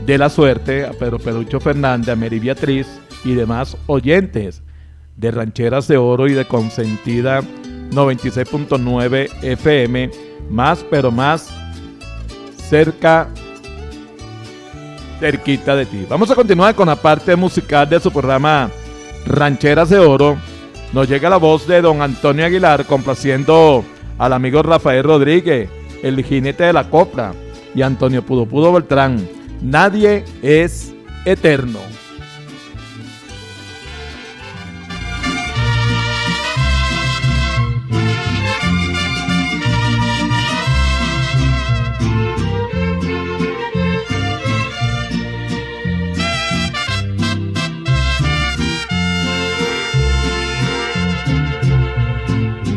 de La Suerte, a Pedro Pelucho Fernández, a Mary Beatriz y demás oyentes de Rancheras de Oro y de Consentida 96.9 FM, más pero más cerquita de ti. Vamos a continuar con la parte musical de su programa Rancheras de Oro. Nos llega la voz de don Antonio Aguilar complaciendo al amigo Rafael Rodríguez, el jinete de la copla, y Antonio Pudo Beltrán. Nadie es eterno.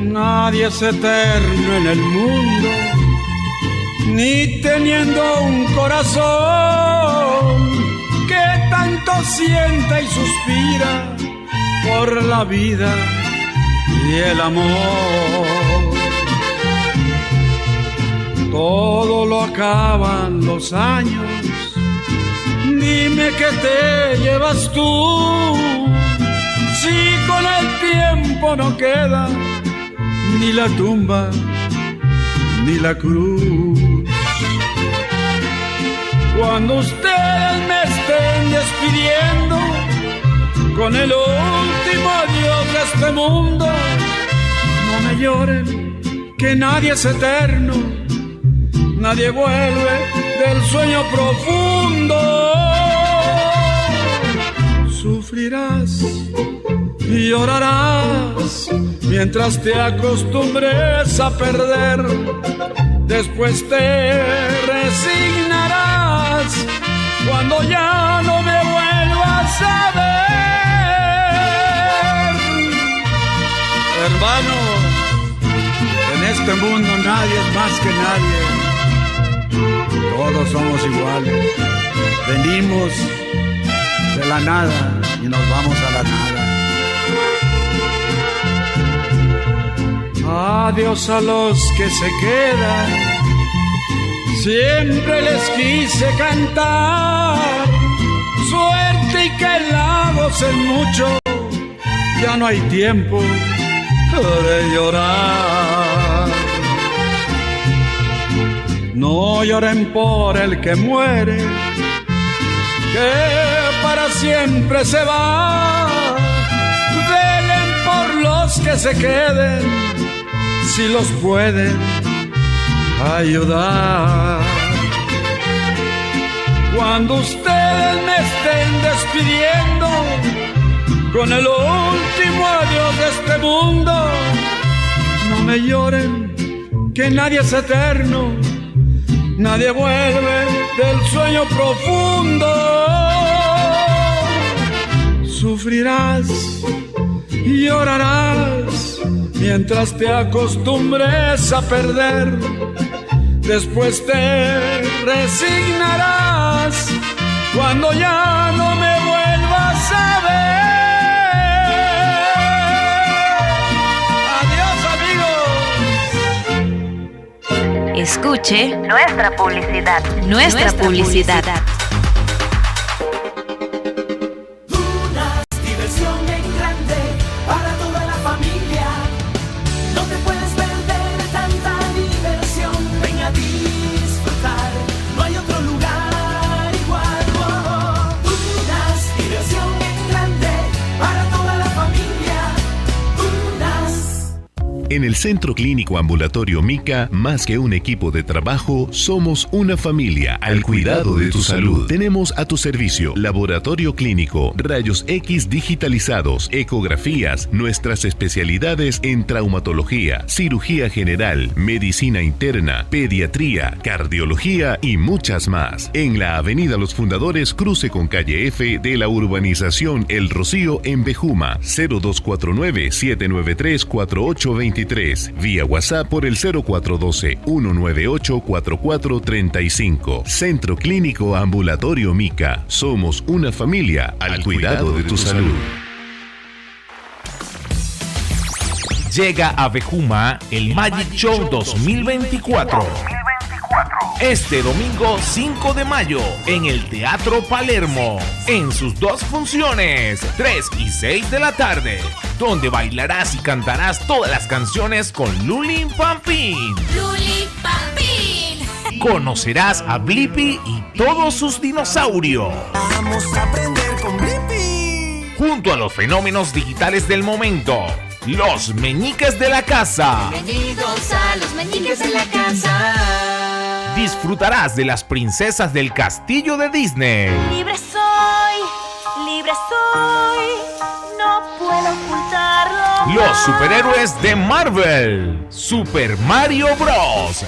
Nadie es eterno en el mundo, ni teniendo un corazón que tanto sienta y suspira por la vida y el amor. Todo lo acaban los años, dime qué te llevas tú, si con el tiempo no queda ni la tumba, ni la cruz. Cuando ustedes me estén despidiendo con el último adiós de este mundo, no me lloren, que nadie es eterno, nadie vuelve del sueño profundo. Sufrirás y llorarás mientras te acostumbres a perder. Después te resignarás cuando ya no me vuelvas a ver. Hermanos, en este mundo nadie es más que nadie. Todos somos iguales. Venimos de la nada y nos vamos a la nada. Adiós a los que se quedan, siempre les quise cantar. Suerte y que la gocen mucho, ya no hay tiempo de llorar. No lloren por el que muere, que para siempre se va. Velen por los que se queden, si los pueden ayudar. Cuando ustedes me estén despidiendo con el último adiós de este mundo, no me lloren, que nadie es eterno, nadie vuelve del sueño profundo. Sufrirás y llorarás mientras te acostumbres a perder. Después te resignarás cuando ya no me vuelvas a ver. Adiós, amigos. Escuche nuestra publicidad. Nuestra publicidad. En el Centro Clínico Ambulatorio Mica, más que un equipo de trabajo, somos una familia al cuidado de tu salud. Tenemos a tu servicio laboratorio clínico, rayos X digitalizados, ecografías, nuestras especialidades en traumatología, cirugía general, medicina interna, pediatría, cardiología y muchas más. En la Avenida Los Fundadores, cruce con calle F de la urbanización El Rocío en Bejuma, 0249-793-4823. Vía WhatsApp por el 0412-198-4435. Centro Clínico Ambulatorio Mica. Somos una familia al cuidado de tu salud. Llega a Bejuma el Magic Show 2024. Este domingo 5 de mayo en el Teatro Palermo, en sus dos funciones, 3 y 6 de la tarde. donde bailarás y cantarás todas las canciones con Luli Pampín. Luli Pampín. Conocerás a Blippi y todos sus dinosaurios. Vamos a aprender con Blippi. Junto a los fenómenos digitales del momento, los meñiques de la casa. Bienvenidos a los meñiques de la casa. Disfrutarás de las princesas del castillo de Disney. Libre soy, no puedo ocultarlo. Los superhéroes de Marvel. Super Mario Bros.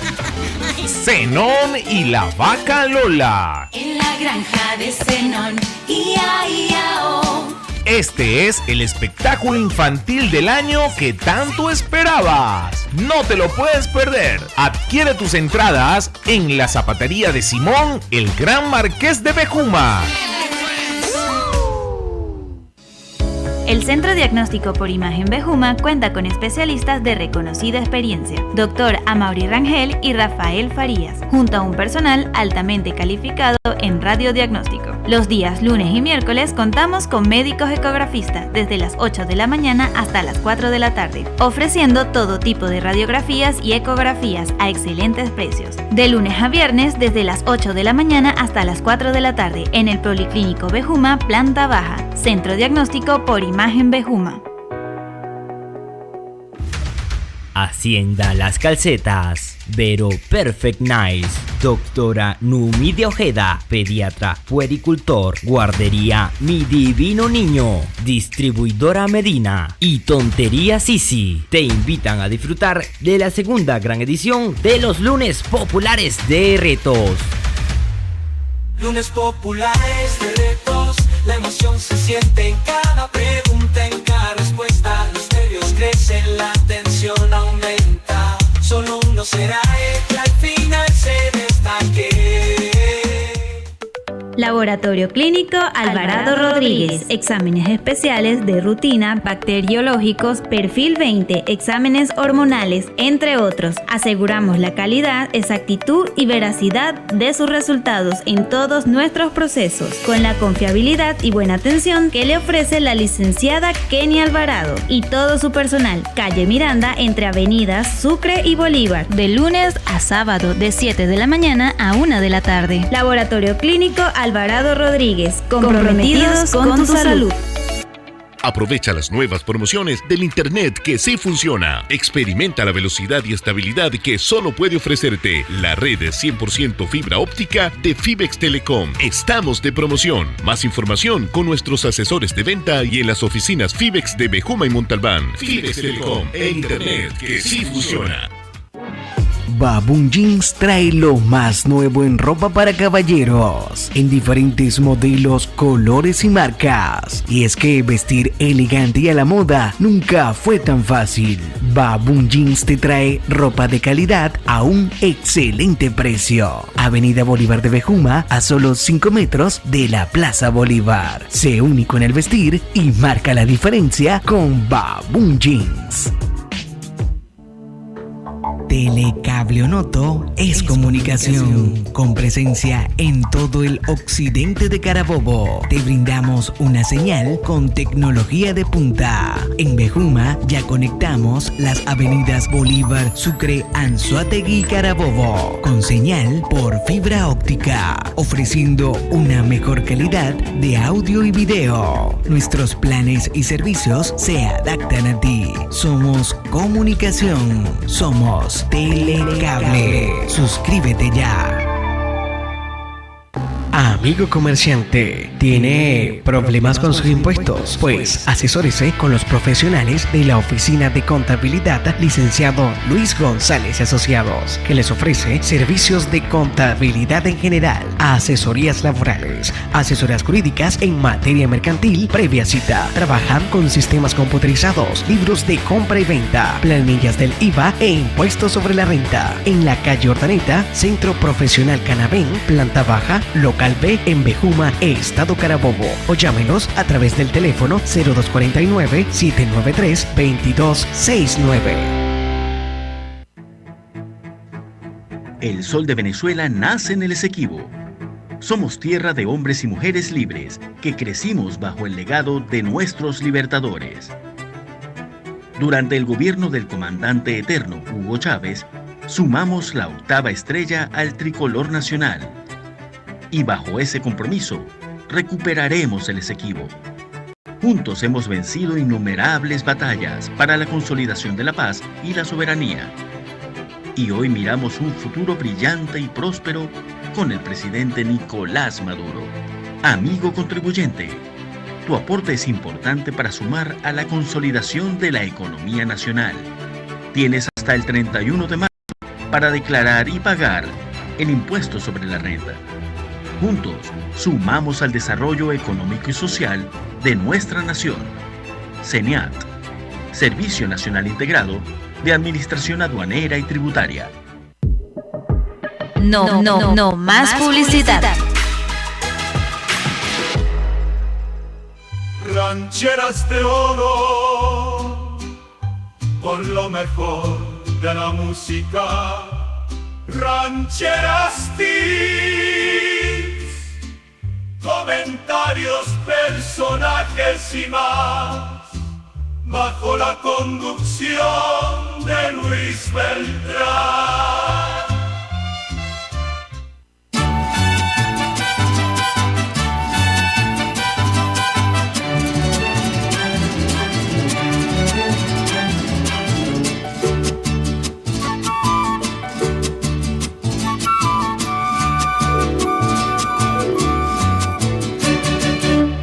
Zenón y la vaca Lola. En la granja de Zenón, ia-ia-oh. Este es el espectáculo infantil del año que tanto esperabas. No te lo puedes perder. Adquiere tus entradas en la zapatería de Simón, el Gran Marqués de Bejuma. El Centro Diagnóstico por Imagen Bejuma cuenta con especialistas de reconocida experiencia, Dr. Amaury Rangel y Rafael Farías, junto a un personal altamente calificado en radiodiagnóstico. Los días lunes y miércoles contamos con médicos ecografistas desde las 8 de la mañana hasta las 4 de la tarde, ofreciendo todo tipo de radiografías y ecografías a excelentes precios. De lunes a viernes desde las 8 de la mañana hasta las 4 de la tarde en el Policlínico Bejuma, planta baja, Centro Diagnóstico por Imagen Bejuma. Hacienda Las Calcetas, Vero Perfect Nice, Doctora Numidia Ojeda, Pediatra Puericultor, Guardería Mi Divino Niño, Distribuidora Medina y Tontería Sisi te invitan a disfrutar de la segunda gran edición de los lunes populares de retos. Lunes populares de retos, la emoción se siente en cada pregunta, en cada respuesta. Los nervios crecen, la tensión aumenta. Solo uno será el que al final se destaque. Laboratorio Clínico Alvarado Rodríguez. Exámenes especiales de rutina, bacteriológicos, perfil 20, exámenes hormonales, entre otros. Aseguramos la calidad, exactitud y veracidad de sus resultados en todos nuestros procesos, con la confiabilidad y buena atención que le ofrece la licenciada Kenny Alvarado y todo su personal. Calle Miranda, entre avenidas Sucre y Bolívar, de lunes a sábado de 7 de la mañana a 1 de la tarde. Laboratorio Clínico Alvarado Rodríguez, comprometidos con tu salud. Aprovecha las nuevas promociones del Internet que sí funciona. Experimenta la velocidad y estabilidad que solo puede ofrecerte la red de 100% fibra óptica de Fibex Telecom. Estamos de promoción. Más información con nuestros asesores de venta y en las oficinas Fibex de Bejuma y Montalbán. Fibex Telecom, el Internet que sí funciona. Baboon Jeans trae lo más nuevo en ropa para caballeros, en diferentes modelos, colores y marcas. Y es que vestir elegante y a la moda nunca fue tan fácil. Baboon Jeans te trae ropa de calidad a un excelente precio. Avenida Bolívar de Bejuma, a solo 5 metros de la Plaza Bolívar. Sé único en el vestir y marca la diferencia con Baboon Jeans. Telecable Onoto es comunicación con presencia en todo el occidente de Carabobo. Te brindamos una señal con tecnología de punta. En Bejuma ya conectamos las avenidas Bolívar, Sucre, Anzoátegui y Carabobo con señal por fibra óptica, ofreciendo una mejor calidad de audio y video. Nuestros planes y servicios se adaptan a ti. Somos comunicación. Somos Telecable. Suscríbete ya. Amigo comerciante, ¿tiene problemas con sus impuestos? Pues asesórese con los profesionales de la Oficina de Contabilidad, licenciado Luis González y Asociados, que les ofrece servicios de contabilidad en general, asesorías laborales, asesorías jurídicas en materia mercantil, previa cita. Trabajan con sistemas computerizados, libros de compra y venta, planillas del IVA e impuestos sobre la renta. En la calle Ordaneta, Centro Profesional Canabén, planta baja, local B en Bejuma, Estado Carabobo, o llámenos a través del teléfono 0249-793-2269. El sol de Venezuela nace en el Esequibo. Somos tierra de hombres y mujeres libres que crecimos bajo el legado de nuestros libertadores. Durante el gobierno del comandante eterno Hugo Chávez, sumamos la 8ª estrella al tricolor nacional. Y bajo ese compromiso, recuperaremos el Esequibo. Juntos hemos vencido innumerables batallas para la consolidación de la paz y la soberanía. Y hoy miramos un futuro brillante y próspero con el presidente Nicolás Maduro. Amigo contribuyente, tu aporte es importante para sumar a la consolidación de la economía nacional. Tienes hasta el 31 de marzo para declarar y pagar el impuesto sobre la renta. Juntos, sumamos al desarrollo económico y social de nuestra nación. CENIAT, Servicio Nacional Integrado de Administración Aduanera y Tributaria. No más publicidad. Rancheras de oro, por lo mejor de la música. Rancheras tips, comentarios, personajes y más, bajo la conducción de Luis Beltrán.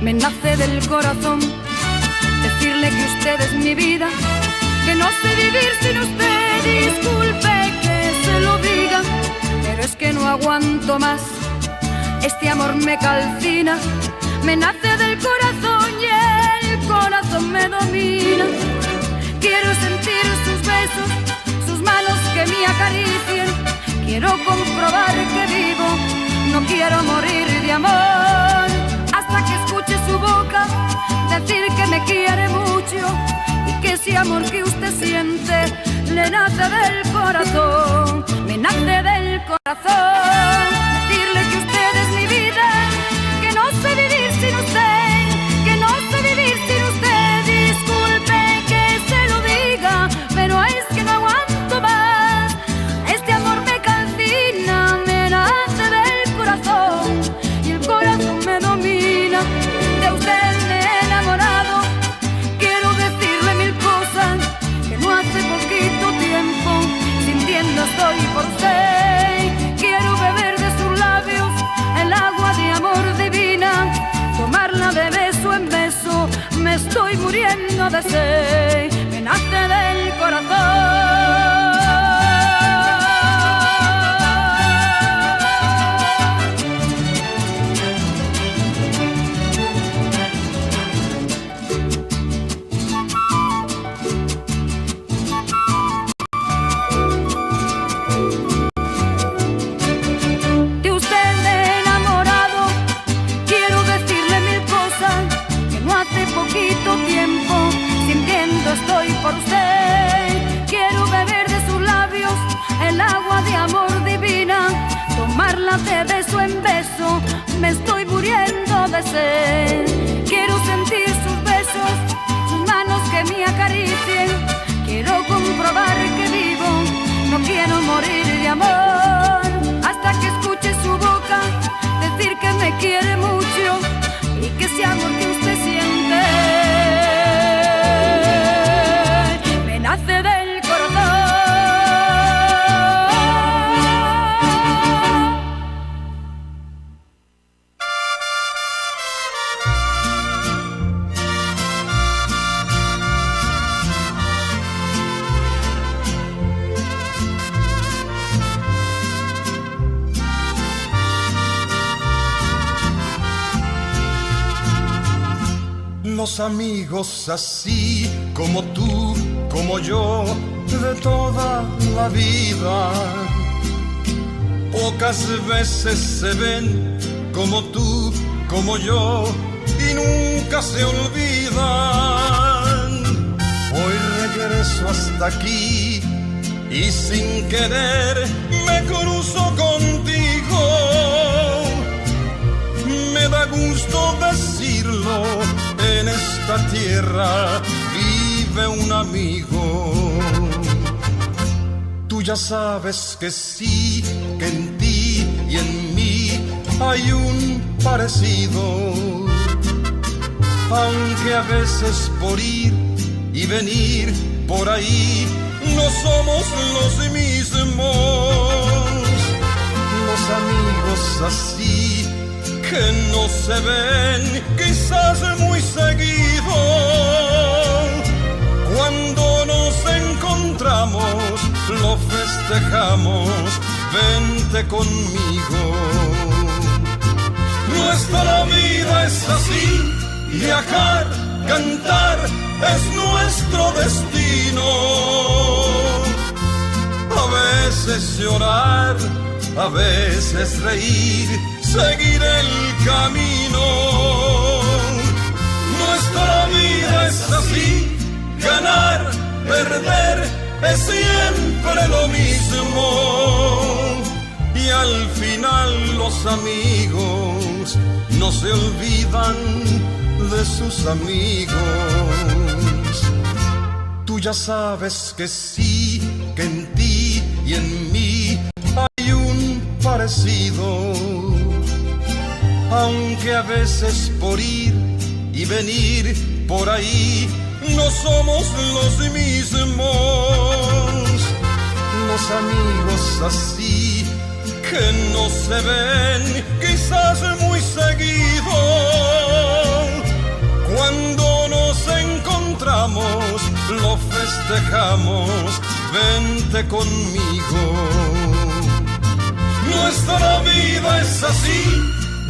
Me nace del corazón decirle que usted es mi vida, que no sé vivir sin usted, disculpe que se lo diga, pero es que no aguanto más, este amor me calcina, me nace del corazón y el corazón me domina. Quiero sentir sus besos, sus manos que me acaricien, quiero comprobar que vivo, no quiero morir de amor, hasta que escuche su boca decir que me quiere mucho y que ese amor que usted siente le nace del corazón, me nace del corazón. Decirle que usted es mi vida, que no sé vivir sin usted, que no sé vivir sin usted, disculpe que se lo diga, pero es que no aguanto más, este amor me calcina, me nace del corazón y el corazón me domina. De usted me he enamorado, quiero decirle mil cosas que no hace poquito tiempo sintiendo estoy por usted. Quiero beber de sus labios el agua de amor divina, tomarla de beso en beso, me estoy muriendo de sed, me nace del corazón. Estoy por usted, quiero beber de sus labios el agua de amor divina, tomarla de beso en beso, me estoy muriendo de sed. Quiero sentir sus besos, sus manos que me acaricien, quiero comprobar que vivo, no quiero morir de amor, hasta que escuche su boca decir que me quiere mucho y que ese amor que usted siente nace del corazón. Los amigos así como tú, como yo, de toda la vida, pocas veces se ven como tú, como yo, y nunca se olvidan. Hoy regreso hasta aquí y sin querer me cruzo contigo. Me da gusto decirlo, en esta tierra vive vive un amigo. Tú ya sabes que sí, que en ti y en mí hay un parecido. Aunque a veces por ir y venir por ahí no somos los mismos. Los amigos así que no se ven quizás muy seguido. Cuando nos encontramos lo festejamos, vente conmigo. Nuestra vida es así, viajar, cantar es nuestro destino. A veces llorar, a veces reír, seguir el camino. Nuestra vida es así, ganar, perder es siempre lo mismo. Y al final los amigos no se olvidan de sus amigos. Tú ya sabes que sí, que en ti y en mí hay un parecido. Aunque a veces por ir y venir por ahí no somos los mismos. Los amigos así que no se ven quizás muy seguido. Cuando nos encontramos lo festejamos, vente conmigo. Nuestra vida es así,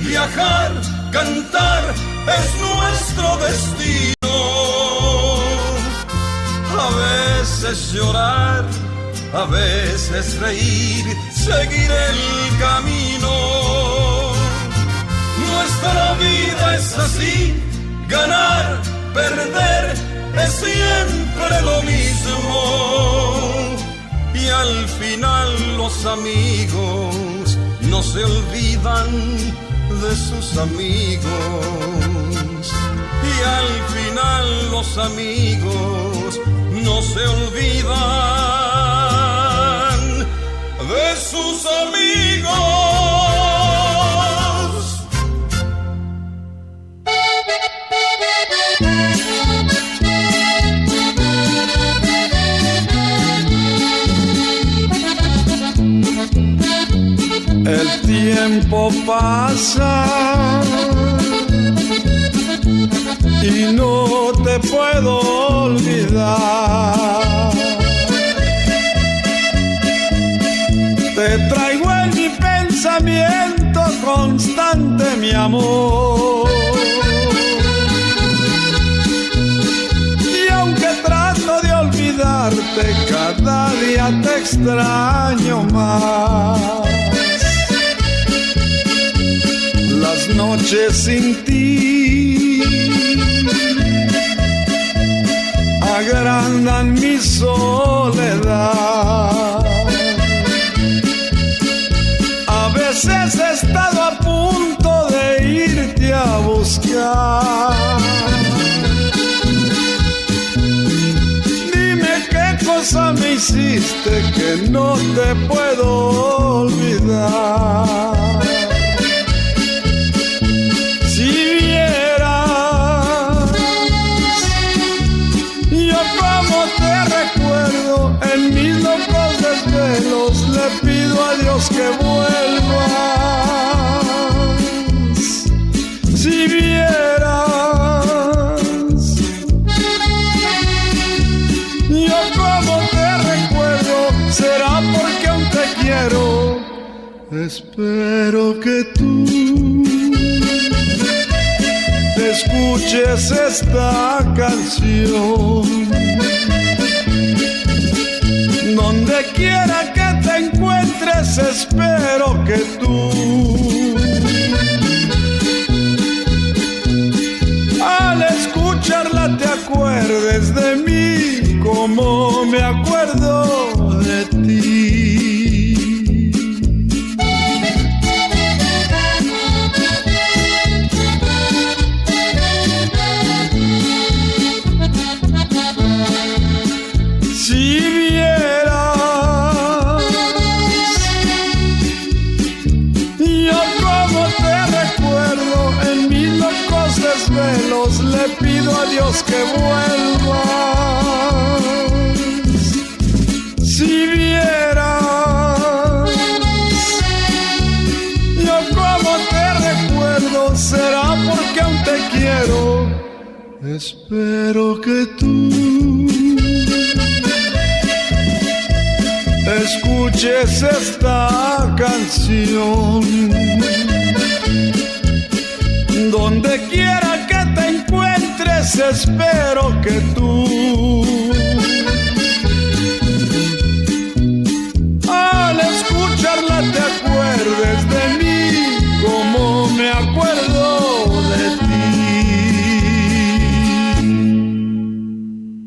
viajar, cantar es nuestro destino. A veces llorar, a veces reír, seguir el camino. Nuestra vida es así, ganar, perder es siempre lo mismo. Y al final los amigos no se olvidan de sus amigos. Y al final los amigos no se olvidan de sus amigos. El tiempo pasa y no te puedo olvidar. Te traigo en mi pensamiento constante, mi amor. Y aunque trato de olvidarte, cada día te extraño más. Las noches sin ti agrandan mi soledad. A veces he estado a punto de irte a buscar. Dime qué cosa me hiciste que no te puedo olvidar. Si vieras yo como te recuerdo en mis locos desvelos, le pido a Dios que vuelvas. Si vieras yo como te recuerdo, será porque aún te quiero. Espero que tú escuches esta canción. Donde quiera que te encuentres, espero que tú al escucharla te acuerdes de mí como me acuerdo de ti. Dios que vuelvas. Si vieras yo como te recuerdo, será porque aún te quiero. Espero que tú escuches esta canción. Donde quiera que te encuentres, espero que tú al escucharla te acuerdes de mí como me acuerdo de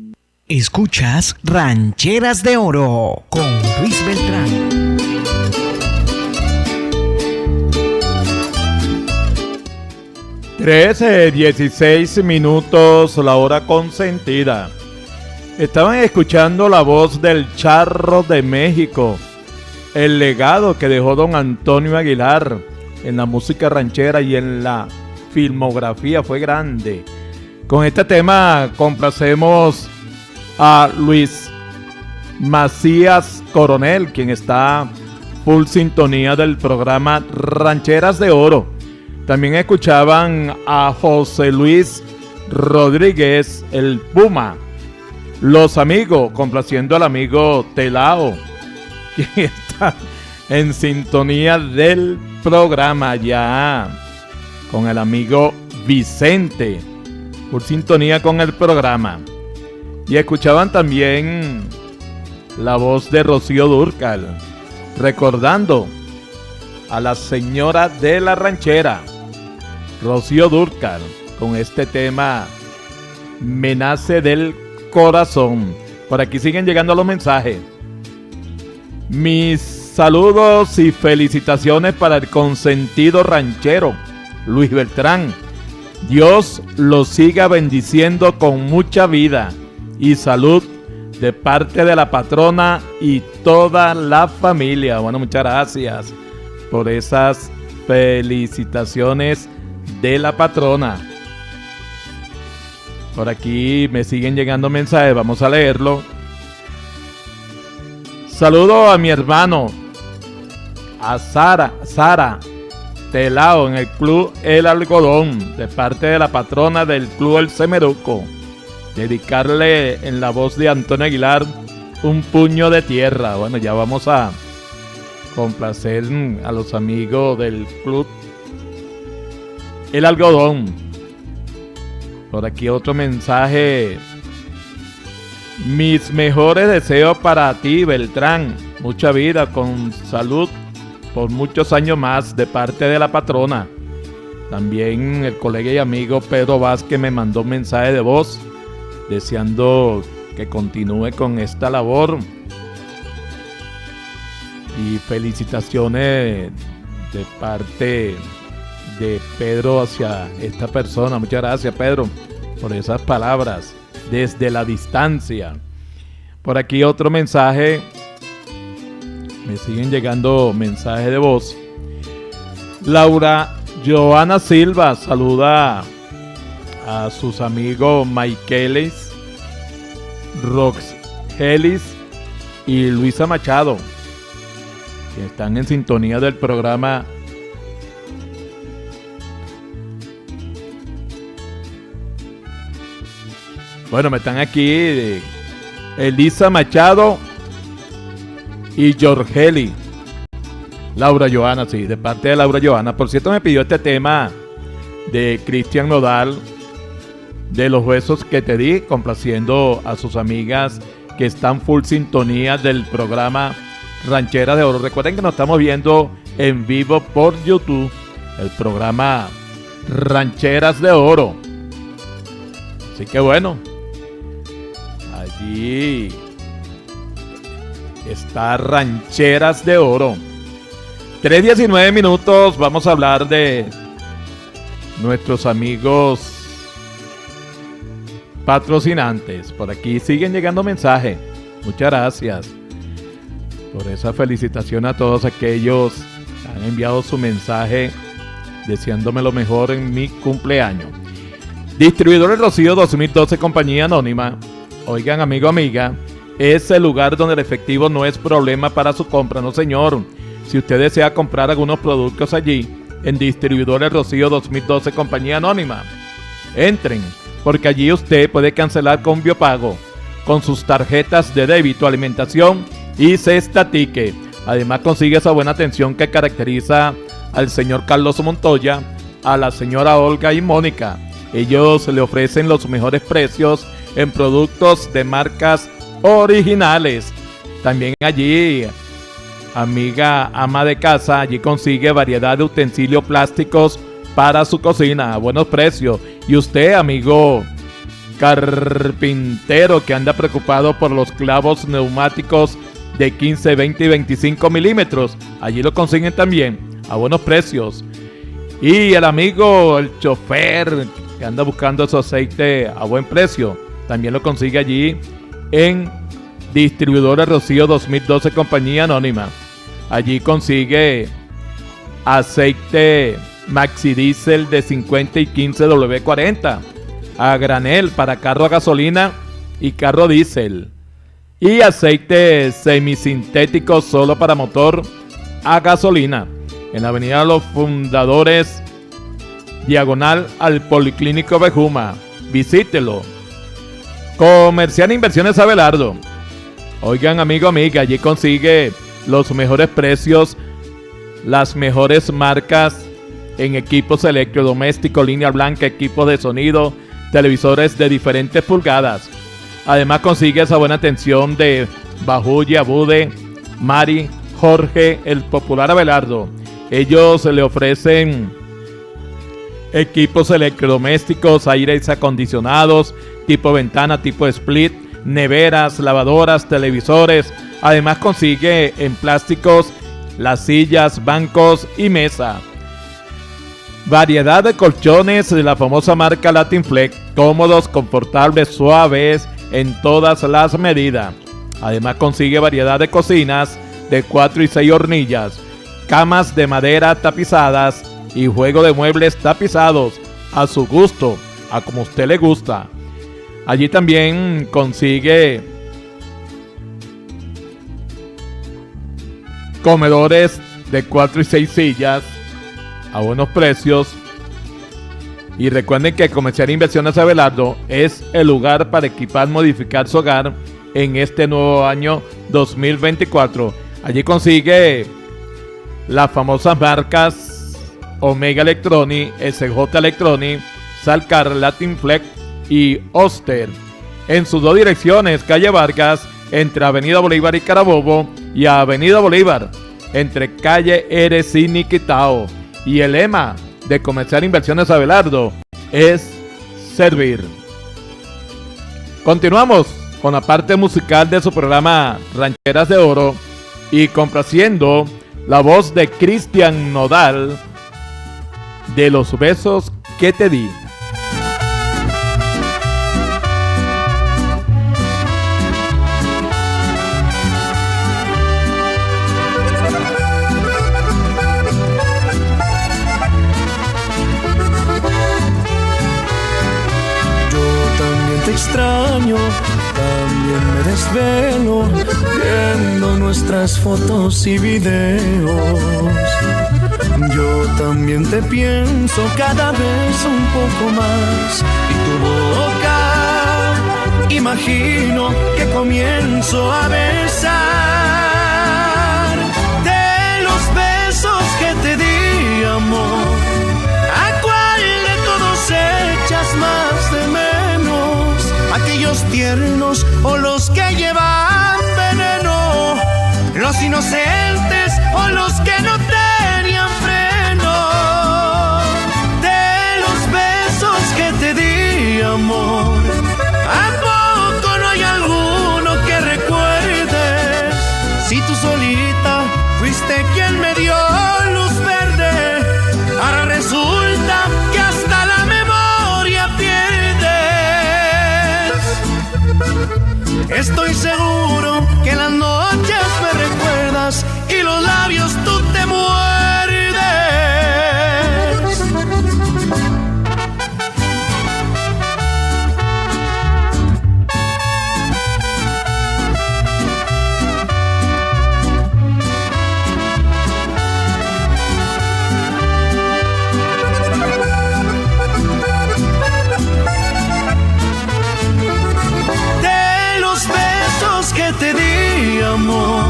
ti. Escuchas Rancheras de Oro con Luis Beltrán. 13:16 minutos, la hora consentida. Estaban escuchando la voz del Charro de México, el legado que dejó don Antonio Aguilar en la música ranchera y en la filmografía fue grande. Con este tema complacemos a Luis Macías Coronel, quien está full sintonía del programa Rancheras de Oro. También escuchaban a José Luis Rodríguez, el Puma. Los Amigos, complaciendo al amigo Telao, quien está en sintonía del programa ya con el amigo Vicente, por sintonía con el programa. Y escuchaban también la voz de Rocío Dúrcal, recordando a la señora de la ranchera, Rocío Dúrcal, con este tema Me nace del corazón. Por aquí siguen llegando los mensajes. Mis saludos y felicitaciones para el consentido ranchero Luis Beltrán. Dios lo siga bendiciendo con mucha vida y salud de parte de la patrona y toda la familia. Bueno, muchas gracias por esas felicitaciones de la patrona. Por aquí me siguen llegando mensajes, vamos a leerlo. Saludo a mi hermano, a Sara Telao en el Club El Algodón, de parte de la patrona del Club El Semeruco. Dedicarle en la voz de Antonio Aguilar un puño de tierra. Bueno, ya vamos a complacer a los amigos del Club El Algodón. Por aquí otro mensaje. Mis mejores deseos para ti, Beltrán. Mucha vida, con salud por muchos años más, de parte de la patrona. También el colega y amigo Pedro Vázquez me mandó un mensaje de voz deseando que continúe con esta labor. Y felicitaciones de parte de Pedro hacia esta persona. Muchas gracias, Pedro, por esas palabras desde la distancia. Por aquí otro mensaje. Me siguen llegando mensajes de voz. Laura Joana Silva saluda a sus amigos Michaelis, Roxelis y Luisa Machado, que están en sintonía del programa. Bueno, me están aquí Elisa Machado y Jorgeli. Laura Joana, sí, de parte de Laura Joana. Por cierto, me pidió este tema de Cristian Nodal, de Los Huesos que te di, complaciendo a sus amigas que están full sintonía del programa Rancheras de Oro. Recuerden que nos estamos viendo en vivo por YouTube, el programa Rancheras de Oro. Así que bueno, allí está Rancheras de Oro. 3:19 minutos, vamos a hablar de nuestros amigos patrocinantes. Por aquí siguen llegando mensajes. Muchas gracias por esa felicitación a todos aquellos que han enviado su mensaje deseándome lo mejor en mi cumpleaños. Distribuidores Rocío 2012 Compañía Anónima. Oigan, amigo, amiga, es el lugar donde el efectivo no es problema para su compra, no señor. Si usted desea comprar algunos productos allí, en Distribuidores Rocío 2012 Compañía Anónima, entren, porque allí usted puede cancelar con Biopago, con sus tarjetas de débito, alimentación y Cesta Ticket. Además consigue esa buena atención que caracteriza al señor Carlos Montoya, a la señora Olga y Mónica. Ellos le ofrecen los mejores precios en productos de marcas originales. También allí, amiga ama de casa, allí consigue variedad de utensilios plásticos para su cocina a buenos precios. Y usted, amigo carpintero que anda preocupado por los clavos neumáticos de 15, 20 y 25 milímetros, allí lo consiguen también a buenos precios. Y el amigo, el chofer que anda buscando su aceite a buen precio, también lo consigue allí en Distribuidores Rocío 2012 Compañía Anónima. Allí consigue aceite Maxi Diesel de 50 y 15 W40 a granel para carro a gasolina y carro diésel, y aceite semisintético solo para motor a gasolina en la avenida Los Fundadores, diagonal al Policlínico Bejuma. Visítelo. Comercial Inversiones Abelardo. Oigan, amigo, amiga, allí consigue los mejores precios, las mejores marcas en equipos electrodomésticos, línea blanca, equipos de sonido, televisores de diferentes pulgadas. Además consigue esa buena atención de Bajuya, Bude, Mari, Jorge, el popular Abelardo. Ellos le ofrecen equipos electrodomésticos, aires acondicionados, tipo ventana, tipo split, neveras, lavadoras, televisores. Además consigue en plásticos las sillas, bancos y mesa. Variedad de colchones de la famosa marca Latin Flex, cómodos, confortables, suaves en todas las medidas. Además consigue variedad de cocinas de 4 y 6 hornillas, camas de madera tapizadas y juego de muebles tapizados a su gusto, a como a usted le gusta. Allí también consigue comedores de 4 y 6 sillas a buenos precios. Y recuerden que Comercial Inversiones Abelardo es el lugar para equipar, modificar su hogar en este nuevo año 2024. Allí consigue las famosas marcas Omega Electronic, SJ Electronic, Salcar, Latin Flex y Oster. En sus dos direcciones, calle Vargas, entre Avenida Bolívar y Carabobo, y Avenida Bolívar, entre calle Eres y Niquitao. Y el lema de Comercial Inversiones Abelardo es servir. Continuamos con la parte musical de su programa Rancheras de Oro y complaciendo la voz de Cristian Nodal de Los Besos que te di. Extraño, también me desvelo viendo nuestras fotos y videos. Yo también te pienso cada vez un poco más, y tu boca imagino que comienzo a besar. De los besos que te di, amor, ¿a cuál de todos echas más de menos? Aquellos tiernos o los que llevan veneno, los inocentes o los que no tenían freno. De los besos que te di, amor, ¿a poco no hay alguno que recuerdes? Si tú solita fuiste quien me dio luz verde, ahora resulta que hasta la memoria pierdes. Estoy seguro que en las noches me recuerdas y los labios tú te muerdes. amor.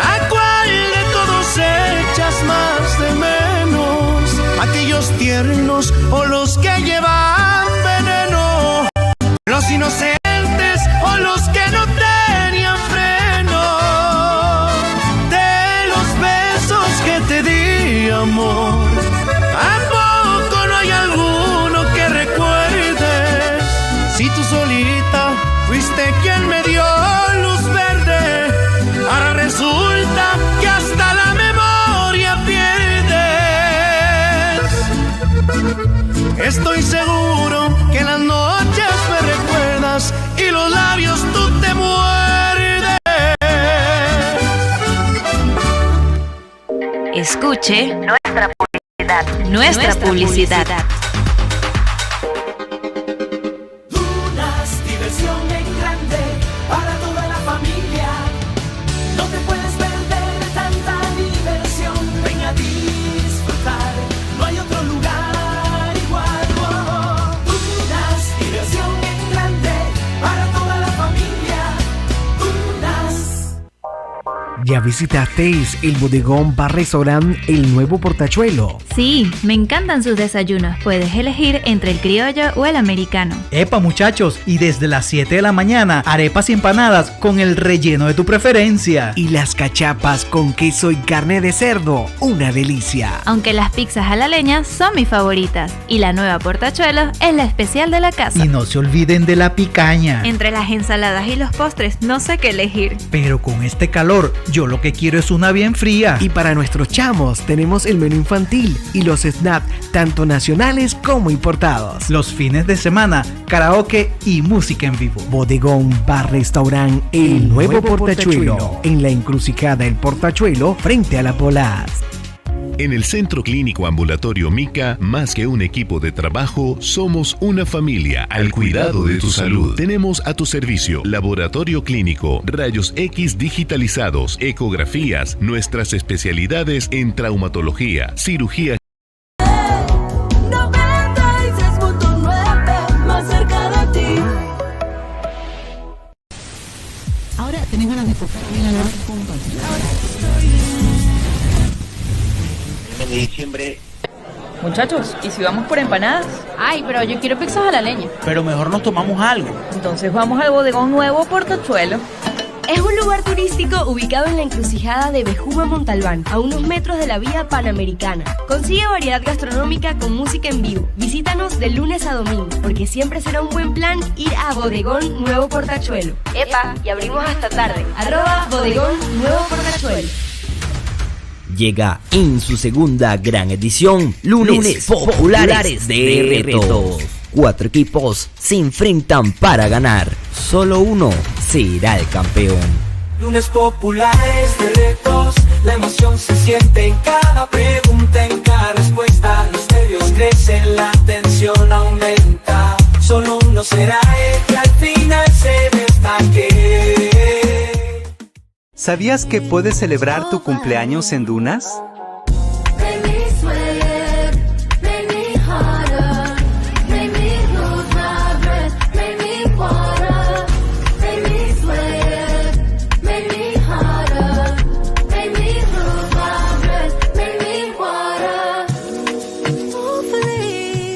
¿A cuál de todos echas más de menos? ¿Aquellos tiernos o los que llevan veneno? ¿Los inocentes o los que no tenían freno? De los besos que te di, amor, ¿a poco no hay alguno que recuerdes? Si tú solita fuiste quien me dio luz verde, ahora resulta que hasta la memoria pierdes. Estoy seguro que en las noches me recuerdas y los labios tú te muerdes. Escuche nuestra publicidad. Nuestra publicidad. Dunas, diversión en grande para toda la familia. No te puedes perder de tanta diversión. Ven a disfrutar, no hay otro lugar igual. Dunas, diversión en grande para toda la familia. Dunas. ¿Ya visitasteis el bodegón bar restaurant El Nuevo Portachuelo? Sí, me encantan sus desayunos. Puedes elegir entre el criollo o el americano. Epa muchachos, y desde las 7 de la mañana, arepas y empanadas con el relleno de tu preferencia. Y las cachapas con queso y carne de cerdo, una delicia. Aunque las pizzas a la leña son mis favoritas. Y la nueva Portachuelo es la especial de la casa. Y no se olviden de la picaña. Entre las ensaladas y los postres, no sé qué elegir. Pero con este calor, yo lo que quiero es una bien fría. Y para nuestros chamos tenemos el menú infantil y los snacks, tanto nacionales como importados. Los fines de semana, karaoke y música en vivo. Bodegón bar restaurant El Nuevo Portachuelo, en la encrucijada El Portachuelo, frente a la Polas. En el Centro Clínico Ambulatorio Mica, más que un equipo de trabajo, somos una familia al cuidado de tu salud. Tenemos a tu servicio laboratorio clínico, rayos X digitalizados, ecografías, nuestras especialidades en traumatología, cirugía. 96.9, más cerca de ti. Ahora tenés ganas de tocar bien a la de diciembre. Muchachos, ¿y si vamos por empanadas? Ay, pero yo quiero pizzas a la leña. Pero mejor nos tomamos algo. Entonces vamos al bodegón Nuevo Portachuelo. Es un lugar turístico ubicado en la encrucijada de Bejuma Montalbán, a unos metros de la vía Panamericana. Consigue variedad gastronómica con música en vivo. Visítanos de lunes a domingo, porque siempre será un buen plan ir a Bodegón Nuevo Portachuelo. ¡Epa! Y abrimos hasta tarde. @Bodegón Nuevo Portachuelo. Llega en su segunda gran edición, Lunes Populares de Retos. 4 equipos se enfrentan para ganar. Solo uno será el campeón. Lunes populares de retos, la emoción se siente en cada pregunta, en cada respuesta. Los nervios crecen, la tensión aumenta. Solo uno será el que al final se destaque. ¿Sabías que puedes celebrar tu cumpleaños en dunas?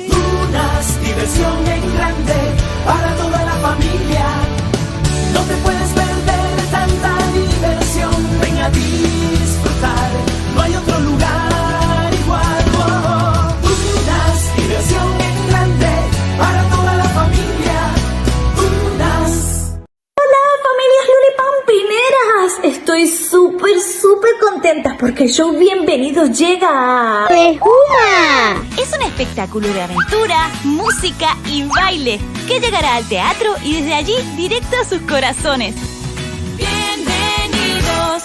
Dunas, diversión en grande para toda la familia. No te puedes perder de tanta diversión. Ven a disfrutar, no hay otro lugar igual. Dunas, diversión en grande para toda la familia. Dunas. Hola, familias lulipampineras. Estoy súper contenta porque el show Bienvenidos llega a ¡Bejuma! Es un espectáculo de aventura, música y baile que llegará al teatro y desde allí directo a sus corazones. ¡Bienvenidos!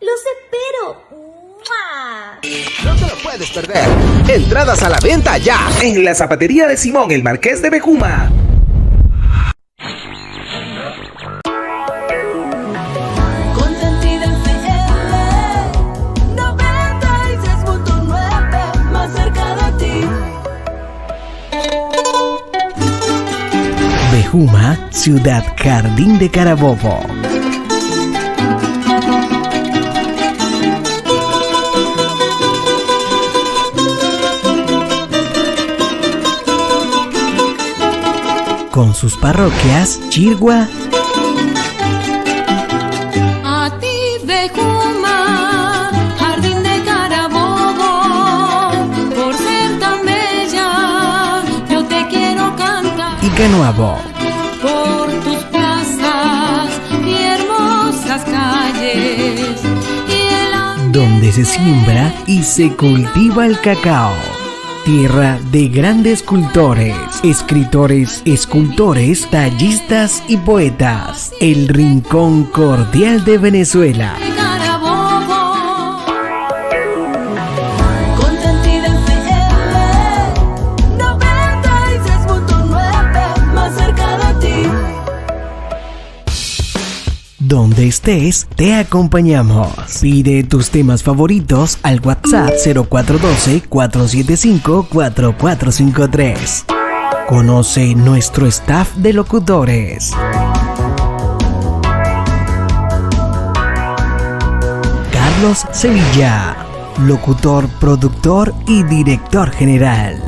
¡Los espero! ¡Mua! No te lo puedes perder. Entradas a la venta ya en la zapatería de Simón el Marqués de Bejuma. Consentida FM 96.9, más cerca de ti. Bejuma, Ciudad Jardín de Carabobo. sus parroquias, Chirgua, A ti, Vejuma, jardín de Carabobo, por ser tan bella, yo te quiero cantar. y Canoabo. Por tus plazas y hermosas calles, Donde se siembra y se cultiva el cacao. Tierra de grandes cultores, escritores, escultores, tallistas y poetas. El rincón cordial de Venezuela. Carabobo. Consentida FM 96.9, más cerca de ti. Donde estés, te acompañamos. Pide tus temas favoritos al WhatsApp 0412-475-4453. Conoce nuestro staff de locutores. Carlos Sevilla, locutor, productor y director general.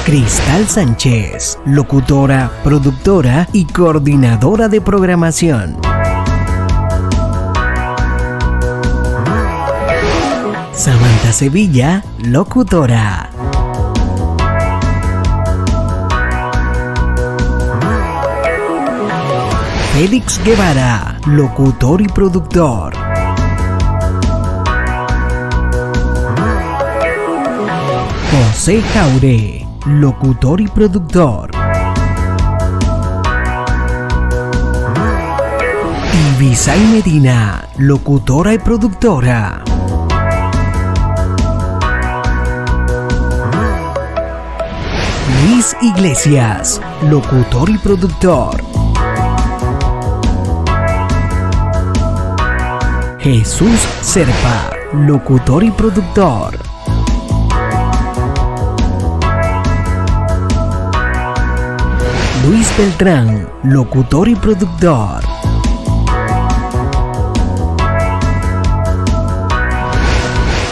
Cristal Sánchez, locutora, productora y coordinadora de programación. Samantha Sevilla, locutora. Félix Guevara, locutor y productor. José Jaure, locutor y productor. Ibisay Medina, locutora y productora. Luis Iglesias, locutor y productor. Jesús Serpa, locutor y productor. Luis Beltrán, locutor y productor.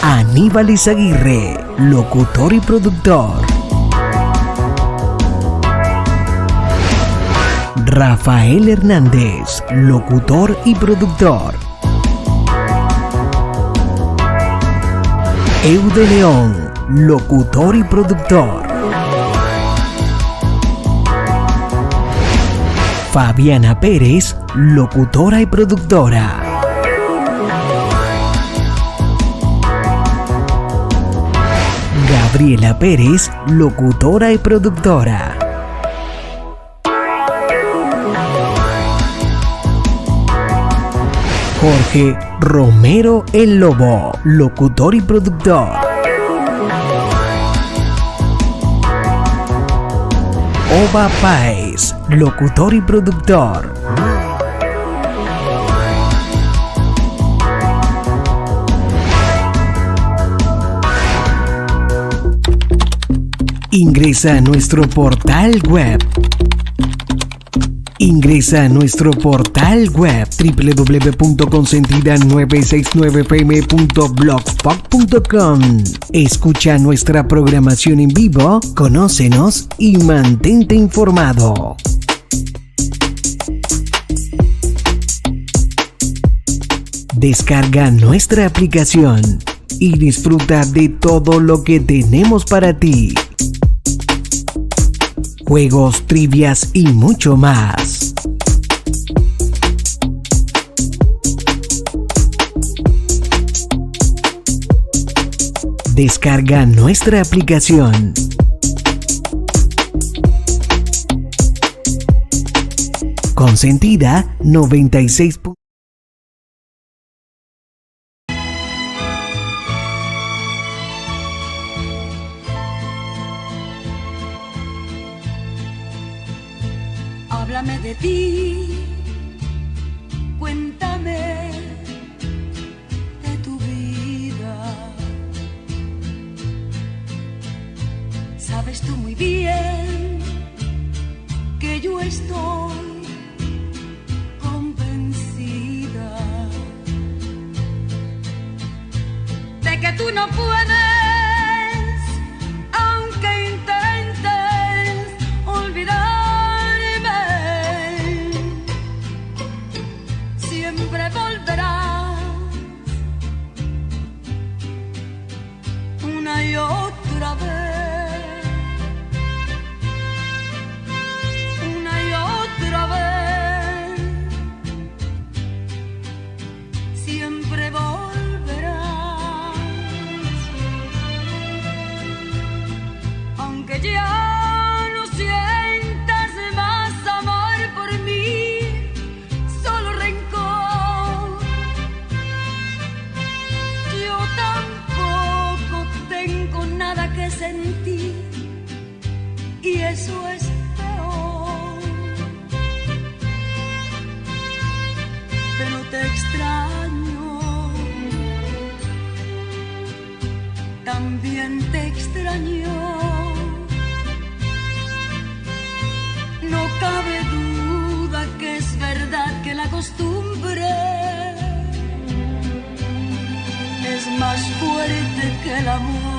Aníbal Izaguirre, locutor y productor. Rafael Hernández, locutor y productor. Eude León, locutor y productor. Fabiana Pérez, locutora y productora. Gabriela Pérez, locutora y productora. Jorge Romero el Lobo, locutor y productor. Ova Páez, locutor y productor. Ingresa a nuestro portal web. Ingresa a nuestro portal web www.consentida969fm.blogspot.com. Escucha nuestra programación en vivo, conócenos y mantente informado. Descarga nuestra aplicación y disfruta de todo lo que tenemos para ti. Juegos, trivias y mucho más. Descarga nuestra aplicación. Consentida 96. Háblame de ti, cuéntame de tu vida. Sabes tú muy bien que yo estoy convencida de que tú no puedes, aunque intentes extraño, también te extraño. No cabe duda que es verdad que la costumbre es más fuerte que el amor.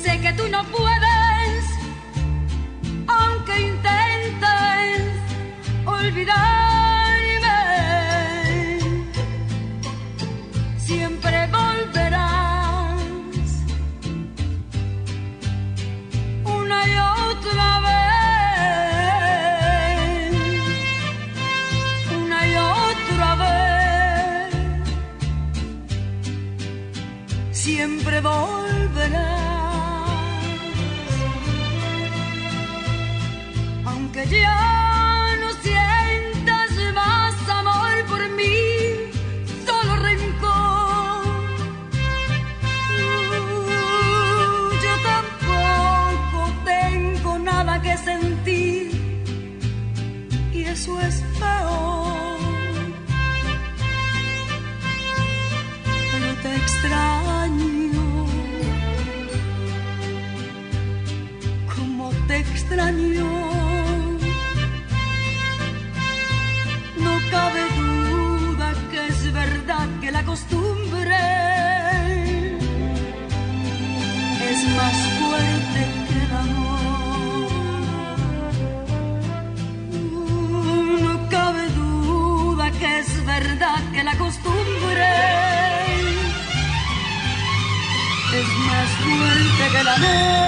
Sé que tú no puedes, aunque intentes olvidarme, siempre volverás una y otra vez, una y otra vez, siempre volverás. Que ya no sientas más amor por mí, solo rencor. Yo tampoco tengo nada que sentir y eso es peor. Pero te extraño, como te extraño. No cabe duda que es verdad que la costumbre es más fuerte que el amor. No cabe duda que es verdad que la costumbre es más fuerte que el amor.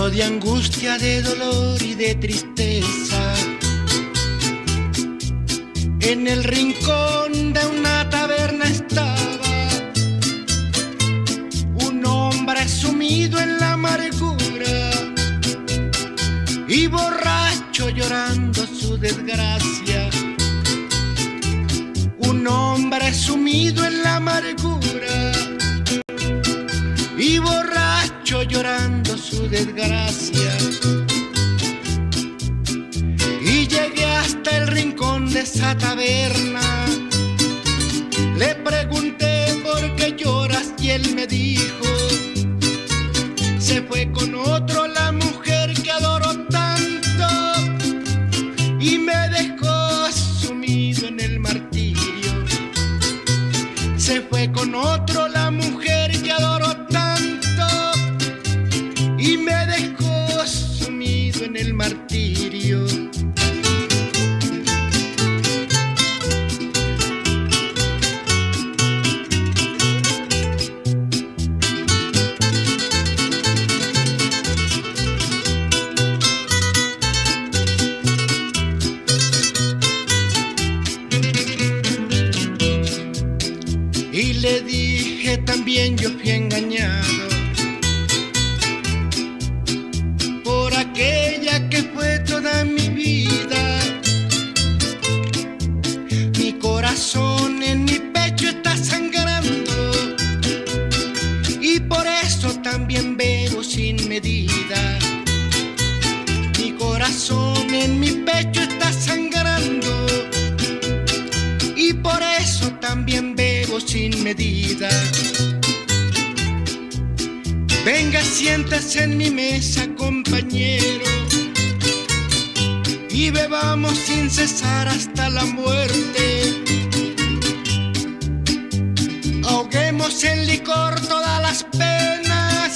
De angustia, de dolor y de tristeza, en el rincón de una taberna estaba un hombre sumido en la amargura y borracho llorando su desgracia. Un hombre sumido en la amargura y borracho llorando su desgracia. Y llegué hasta el rincón de esa taberna, le pregunté por qué lloras y él me dijo: se fue con otro la mujer que adoro tanto y me dejó sumido en el martirio. Se fue con otro la mujer que adoro tanto y me dejó sumido en el martirio. Y le dije también yo fui engañado por aquella que fue toda mi vida. Mi corazón en mi pecho está sangrando y por eso también bebo sin medida. Mi corazón corazón en mi pecho está sangrando y por eso también bebo sin medida. Venga, siéntase en mi mesa, compañero, y bebamos sin cesar hasta la muerte. Ahoguemos en licor todas las penas,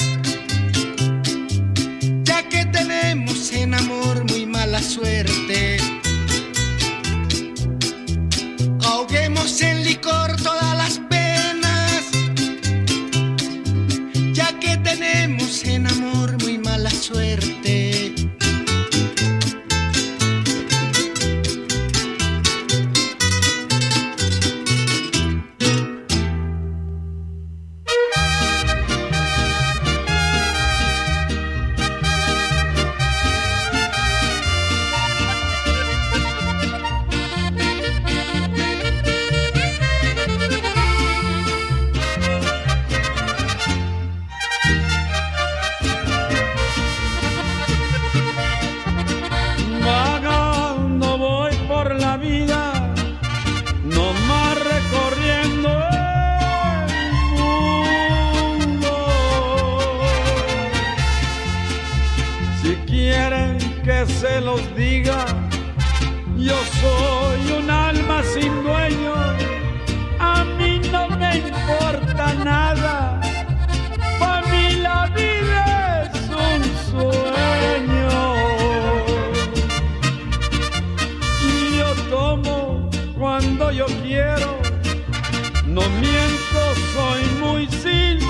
ya que tenemos en amor muy mala suerte. Ahoguemos en licor todas las penas, ya que tenemos en amor muy mala suerte. Vagando voy por la vida, nomás recorriendo el mundo. Si quieren que se los diga, yo soy un alma sin dueño, a mí no me importa nada, para mí la vida es un sueño. Tomo cuando yo quiero, no miento, soy muy sincero.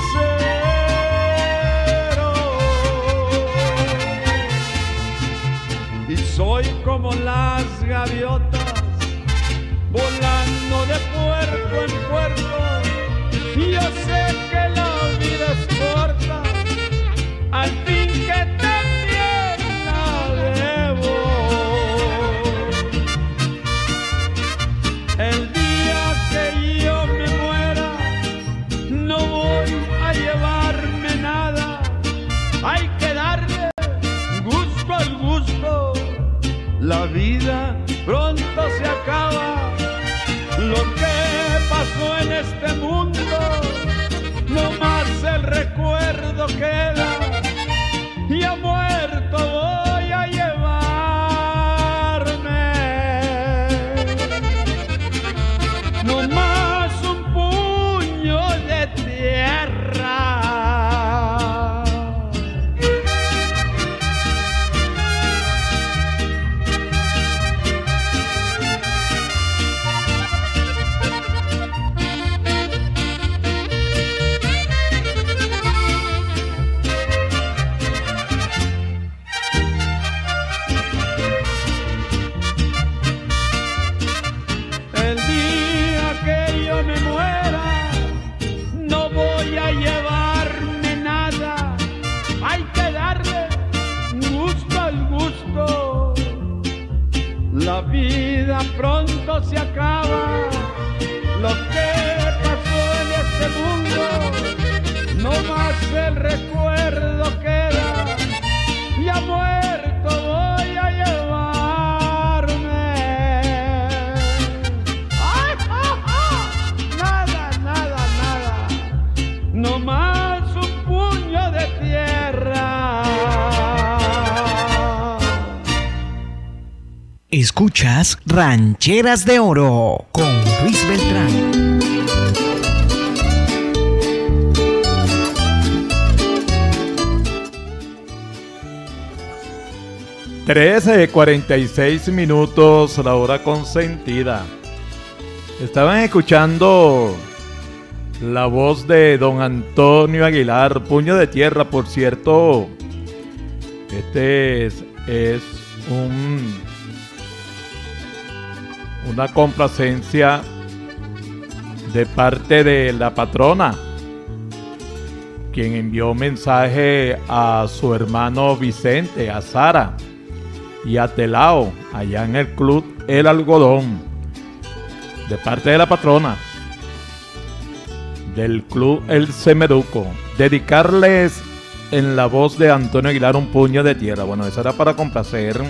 Y soy como las gaviotas, volando de puerto en puerto. Y yo sé que la vida es corta, al fin que también la debo. El día que yo me muera, no voy a llevarme nada. Hay que darle gusto al gusto. La vida pronto se acaba. Lo que pasó en este mundo, no más el recuerdo queda. Y a muerto voy a llevarme. No más un puño de tierra. El día que yo me muera, no voy a llevarme nada. Hay que darle gusto al gusto. La vida pronto se acaba. Lo que pasó en este mundo, no más el recuerdo queda. Y a muerto voy a llevarme. ¡Ay, nada, nada, nada! No más un puño de tierra. Escuchas Rancheras de Oro con Luis Beltrán. (13:46) la hora consentida. Estaban escuchando la voz de don Antonio Aguilar, Puño de Tierra. Por cierto, este es una complacencia de parte de la patrona, quien envió mensaje a su hermano Vicente, a Sara y a Telao, allá en el club El Algodón, de parte de la patrona del club El Semeruco. Dedicarles en la voz de Antonio Aguilar, Un puño de tierra. Bueno, eso era para complacer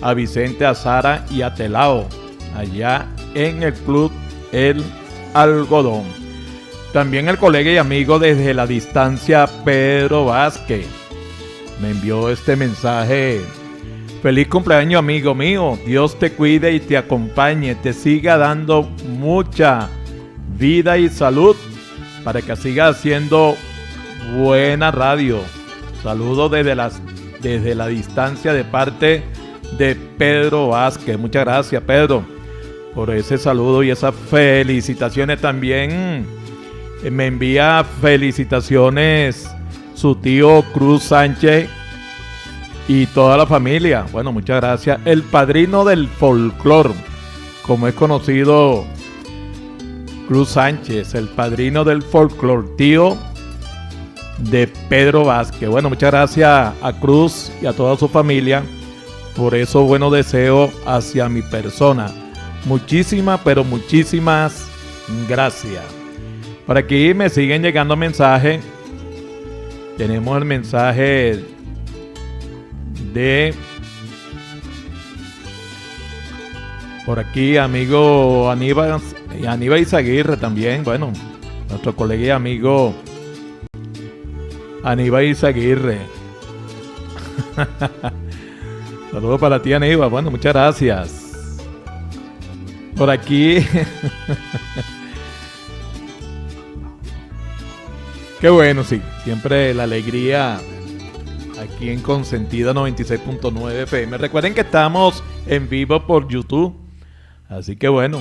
a Vicente, a Sara y a Telao, allá en el Club El Algodón. También el colega y amigo desde la distancia, Pedro Vázquez, me envió este mensaje. Feliz cumpleaños, amigo mío. Dios te cuide y te acompañe, te siga dando mucha vida y salud para que siga haciendo buena radio. Saludos desde la distancia de parte de Pedro Vázquez. Muchas gracias, Pedro, por ese saludo y esas felicitaciones. También me envía felicitaciones su tío Cruz Sánchez y toda la familia. Bueno, muchas gracias. El padrino del folclor, como es conocido Cruz Sánchez, el padrino del folclor, tío de Pedro Vázquez. Bueno, muchas gracias a Cruz y a toda su familia por esos buenos deseos hacia mi persona. Muchísimas, pero muchísimas gracias. Por aquí me siguen llegando mensajes. Tenemos el mensaje de por aquí, amigo Aníbal Izaguirre también. Bueno, nuestro colega y amigo Aníbal Izaguirre. Saludos para ti, Aníbal. Bueno, muchas gracias. Por aquí. Qué bueno, sí. Siempre la alegría aquí en Consentida 96.9 FM. Recuerden que estamos en vivo por YouTube. Así que bueno,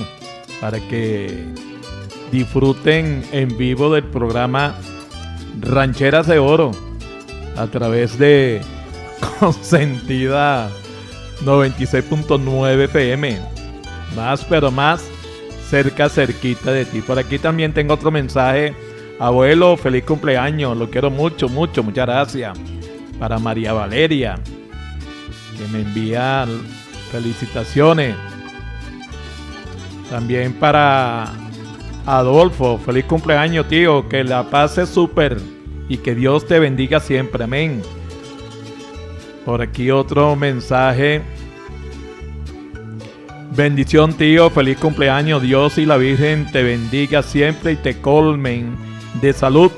para que disfruten en vivo del programa Rancheras de Oro a través de Consentida 96.9 FM. Más, pero más cerquita de ti. Por aquí también tengo otro mensaje. Abuelo, feliz cumpleaños. Lo quiero mucho, mucho. Muchas gracias. Para María Valeria, que me envía felicitaciones. También para Adolfo, feliz cumpleaños, tío. Que la pases súper y que Dios te bendiga siempre. Amén. Por aquí otro mensaje. Bendición, tío. Feliz cumpleaños. Dios y la Virgen te bendiga siempre y te colmen de salud.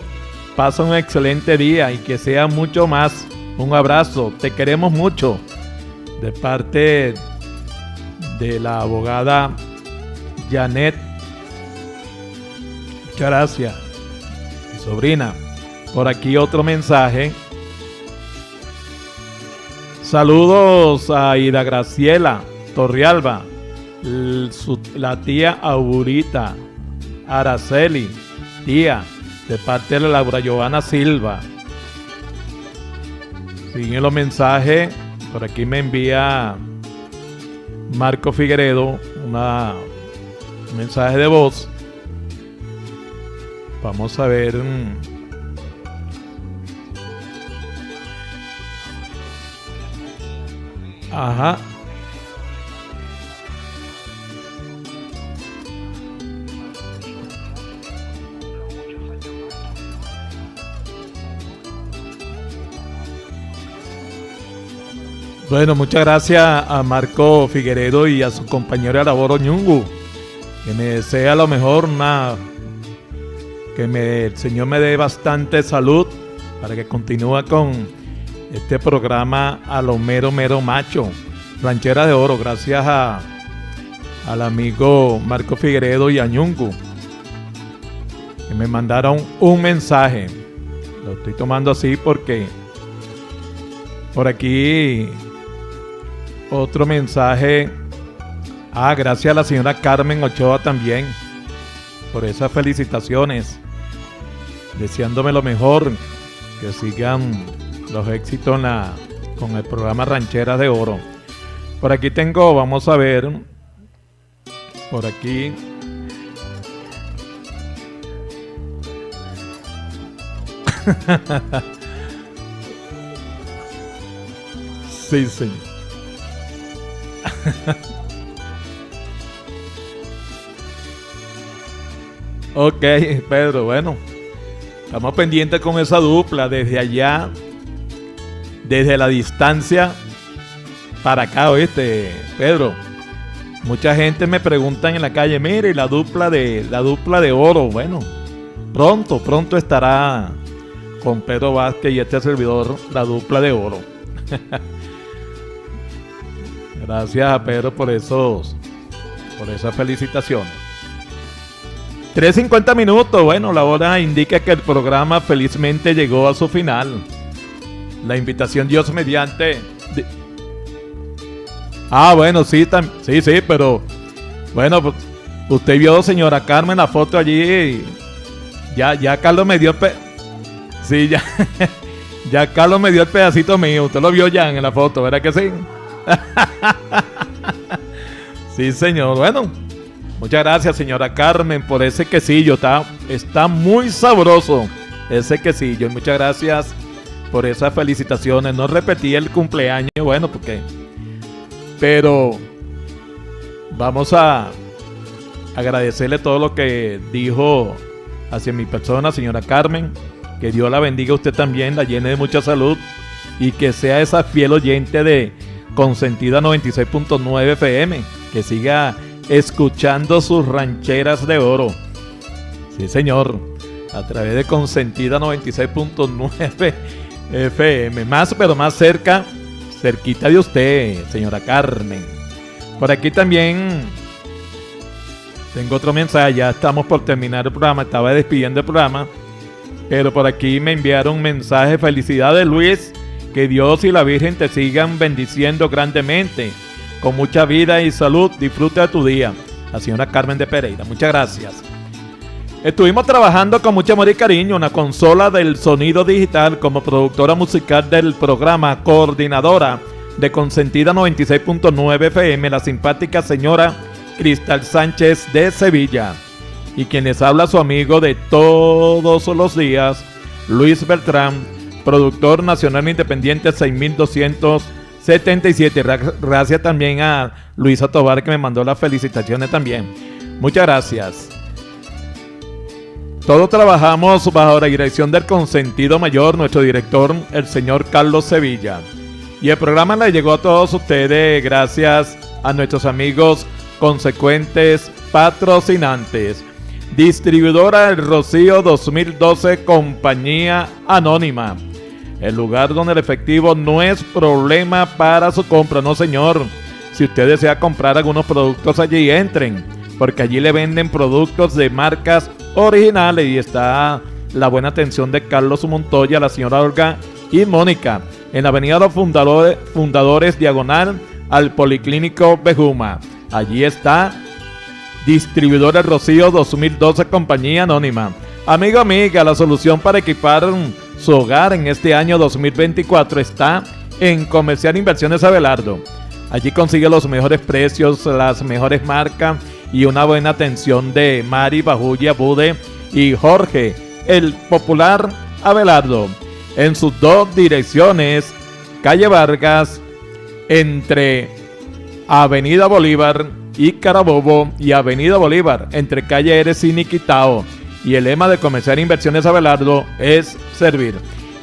Pasa un excelente día y que sea mucho más. Un abrazo. Te queremos mucho. De parte de la abogada Janet. Muchas gracias, mi sobrina. Por aquí otro mensaje. Saludos a Ida Graciela Torrealba, la tía Aurita Araceli, tía, de parte de Laura Giovanna Silva. Siguen los mensajes. Por aquí me envía Marco Figueredo un mensaje de voz. Vamos a ver. Ajá. Bueno, muchas gracias a Marco Figueredo y a su compañero de labor Ñungu, que me desea lo mejor, el Señor me dé bastante salud para que continúe con este programa a lo mero macho, Rancheras de Oro. Gracias al amigo Marco Figueredo y a Ñungu, que me mandaron un mensaje. Lo estoy tomando así porque por aquí otro mensaje. Gracias a la señora Carmen Ochoa también por esas felicitaciones, deseándome lo mejor, que sigan los éxitos con el programa Rancheras de Oro. Por aquí tengo, vamos a ver, por aquí sí, señor. Ok, Pedro, bueno, Estamos pendientes con esa dupla desde allá, desde la distancia para acá, ¿oíste, Pedro? Mucha gente me pregunta en la calle, mire, la dupla de oro. Bueno, pronto estará con Pedro Vázquez y este servidor, la dupla de oro. Gracias a Pedro por esas felicitaciones. 3:50 minutos. Bueno, la hora indica que el programa felizmente llegó a su final. La invitación, Dios mediante. Bueno, sí, pero bueno, pues, usted vio, señora Carmen, la foto allí. Ya Carlos me dio sí, ya Carlos me dio el pedacito mío. Usted lo vio ya en la foto, ¿verdad que sí? Sí, señor. Bueno, muchas gracias, señora Carmen, por ese quesillo. Está muy sabroso ese quesillo. Y muchas gracias por esas felicitaciones. No repetí el cumpleaños, bueno, pero vamos a agradecerle todo lo que dijo hacia mi persona, señora Carmen. Que Dios la bendiga a usted también, la llene de mucha salud y que sea esa fiel oyente de Consentida 96.9 FM, que siga escuchando sus rancheras de oro. Sí, señor, a través de Consentida 96.9 FM, pero más cerquita de usted, señora Carmen. Por aquí también tengo otro mensaje, ya estamos por terminar el programa, estaba despidiendo el programa, pero por aquí me enviaron un mensaje. Felicidades, Luis, que Dios y la Virgen te sigan bendiciendo grandemente, con mucha vida y salud. Disfruta de tu día. La señora Carmen de Pereira, muchas gracias. Estuvimos trabajando con mucho amor y cariño en la consola del sonido digital como productora musical del programa, coordinadora de Consentida 96.9 FM, la simpática señora Cristal Sánchez de Sevilla. Y quien les habla, su amigo de todos los días, Luis Beltrán, productor nacional independiente 6277. Gracias también a Luisa Tobar, que me mandó las felicitaciones también. Muchas gracias. Todos trabajamos bajo la dirección del consentido mayor, nuestro director, el señor Carlos Sevilla. Y el programa le llegó a todos ustedes gracias a nuestros amigos consecuentes patrocinantes. Distribuidora El Rocío 2012, compañía anónima. El lugar donde el efectivo no es problema para su compra, no señor. Si usted desea comprar algunos productos, allí entren, porque allí le venden productos de marcas originales y está la buena atención de Carlos Montoya, la señora Olga y Mónica, en la avenida Los Fundadores, diagonal al Policlínico Bejuma. Allí está Distribuidora El Rocío 2012, compañía anónima. Amigo, amiga, la solución para equipar su hogar en este año 2024 está en Comercial Inversiones Abelardo. Allí consigue los mejores precios, las mejores marcas y una buena atención de Mari, Bajulla, Bude y Jorge, el popular Abelardo. En sus dos direcciones, calle Vargas, entre Avenida Bolívar y Carabobo, y Avenida Bolívar, entre calle Eresini y Quitao. Y el lema de Comercial Inversiones Abelardo es servir.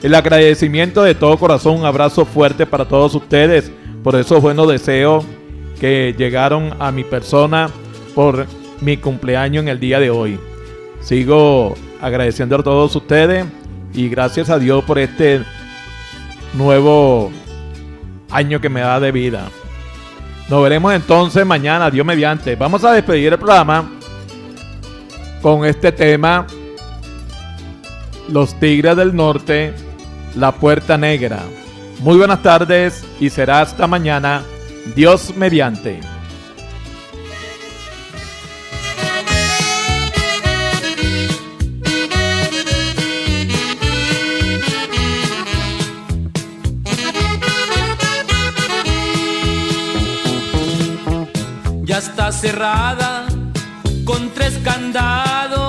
El agradecimiento de todo corazón, un abrazo fuerte para todos ustedes por esos buenos deseos que llegaron a mi persona por mi cumpleaños en el día de hoy. Sigo agradeciendo a todos ustedes y gracias a Dios por este nuevo año que me da de vida. Nos veremos entonces mañana, Dios mediante. Vamos a despedir el programa con este tema: Los Tigres del Norte, La Puerta Negra. Muy buenas tardes y será hasta mañana, Dios mediante. Ya está cerrada con 3 candados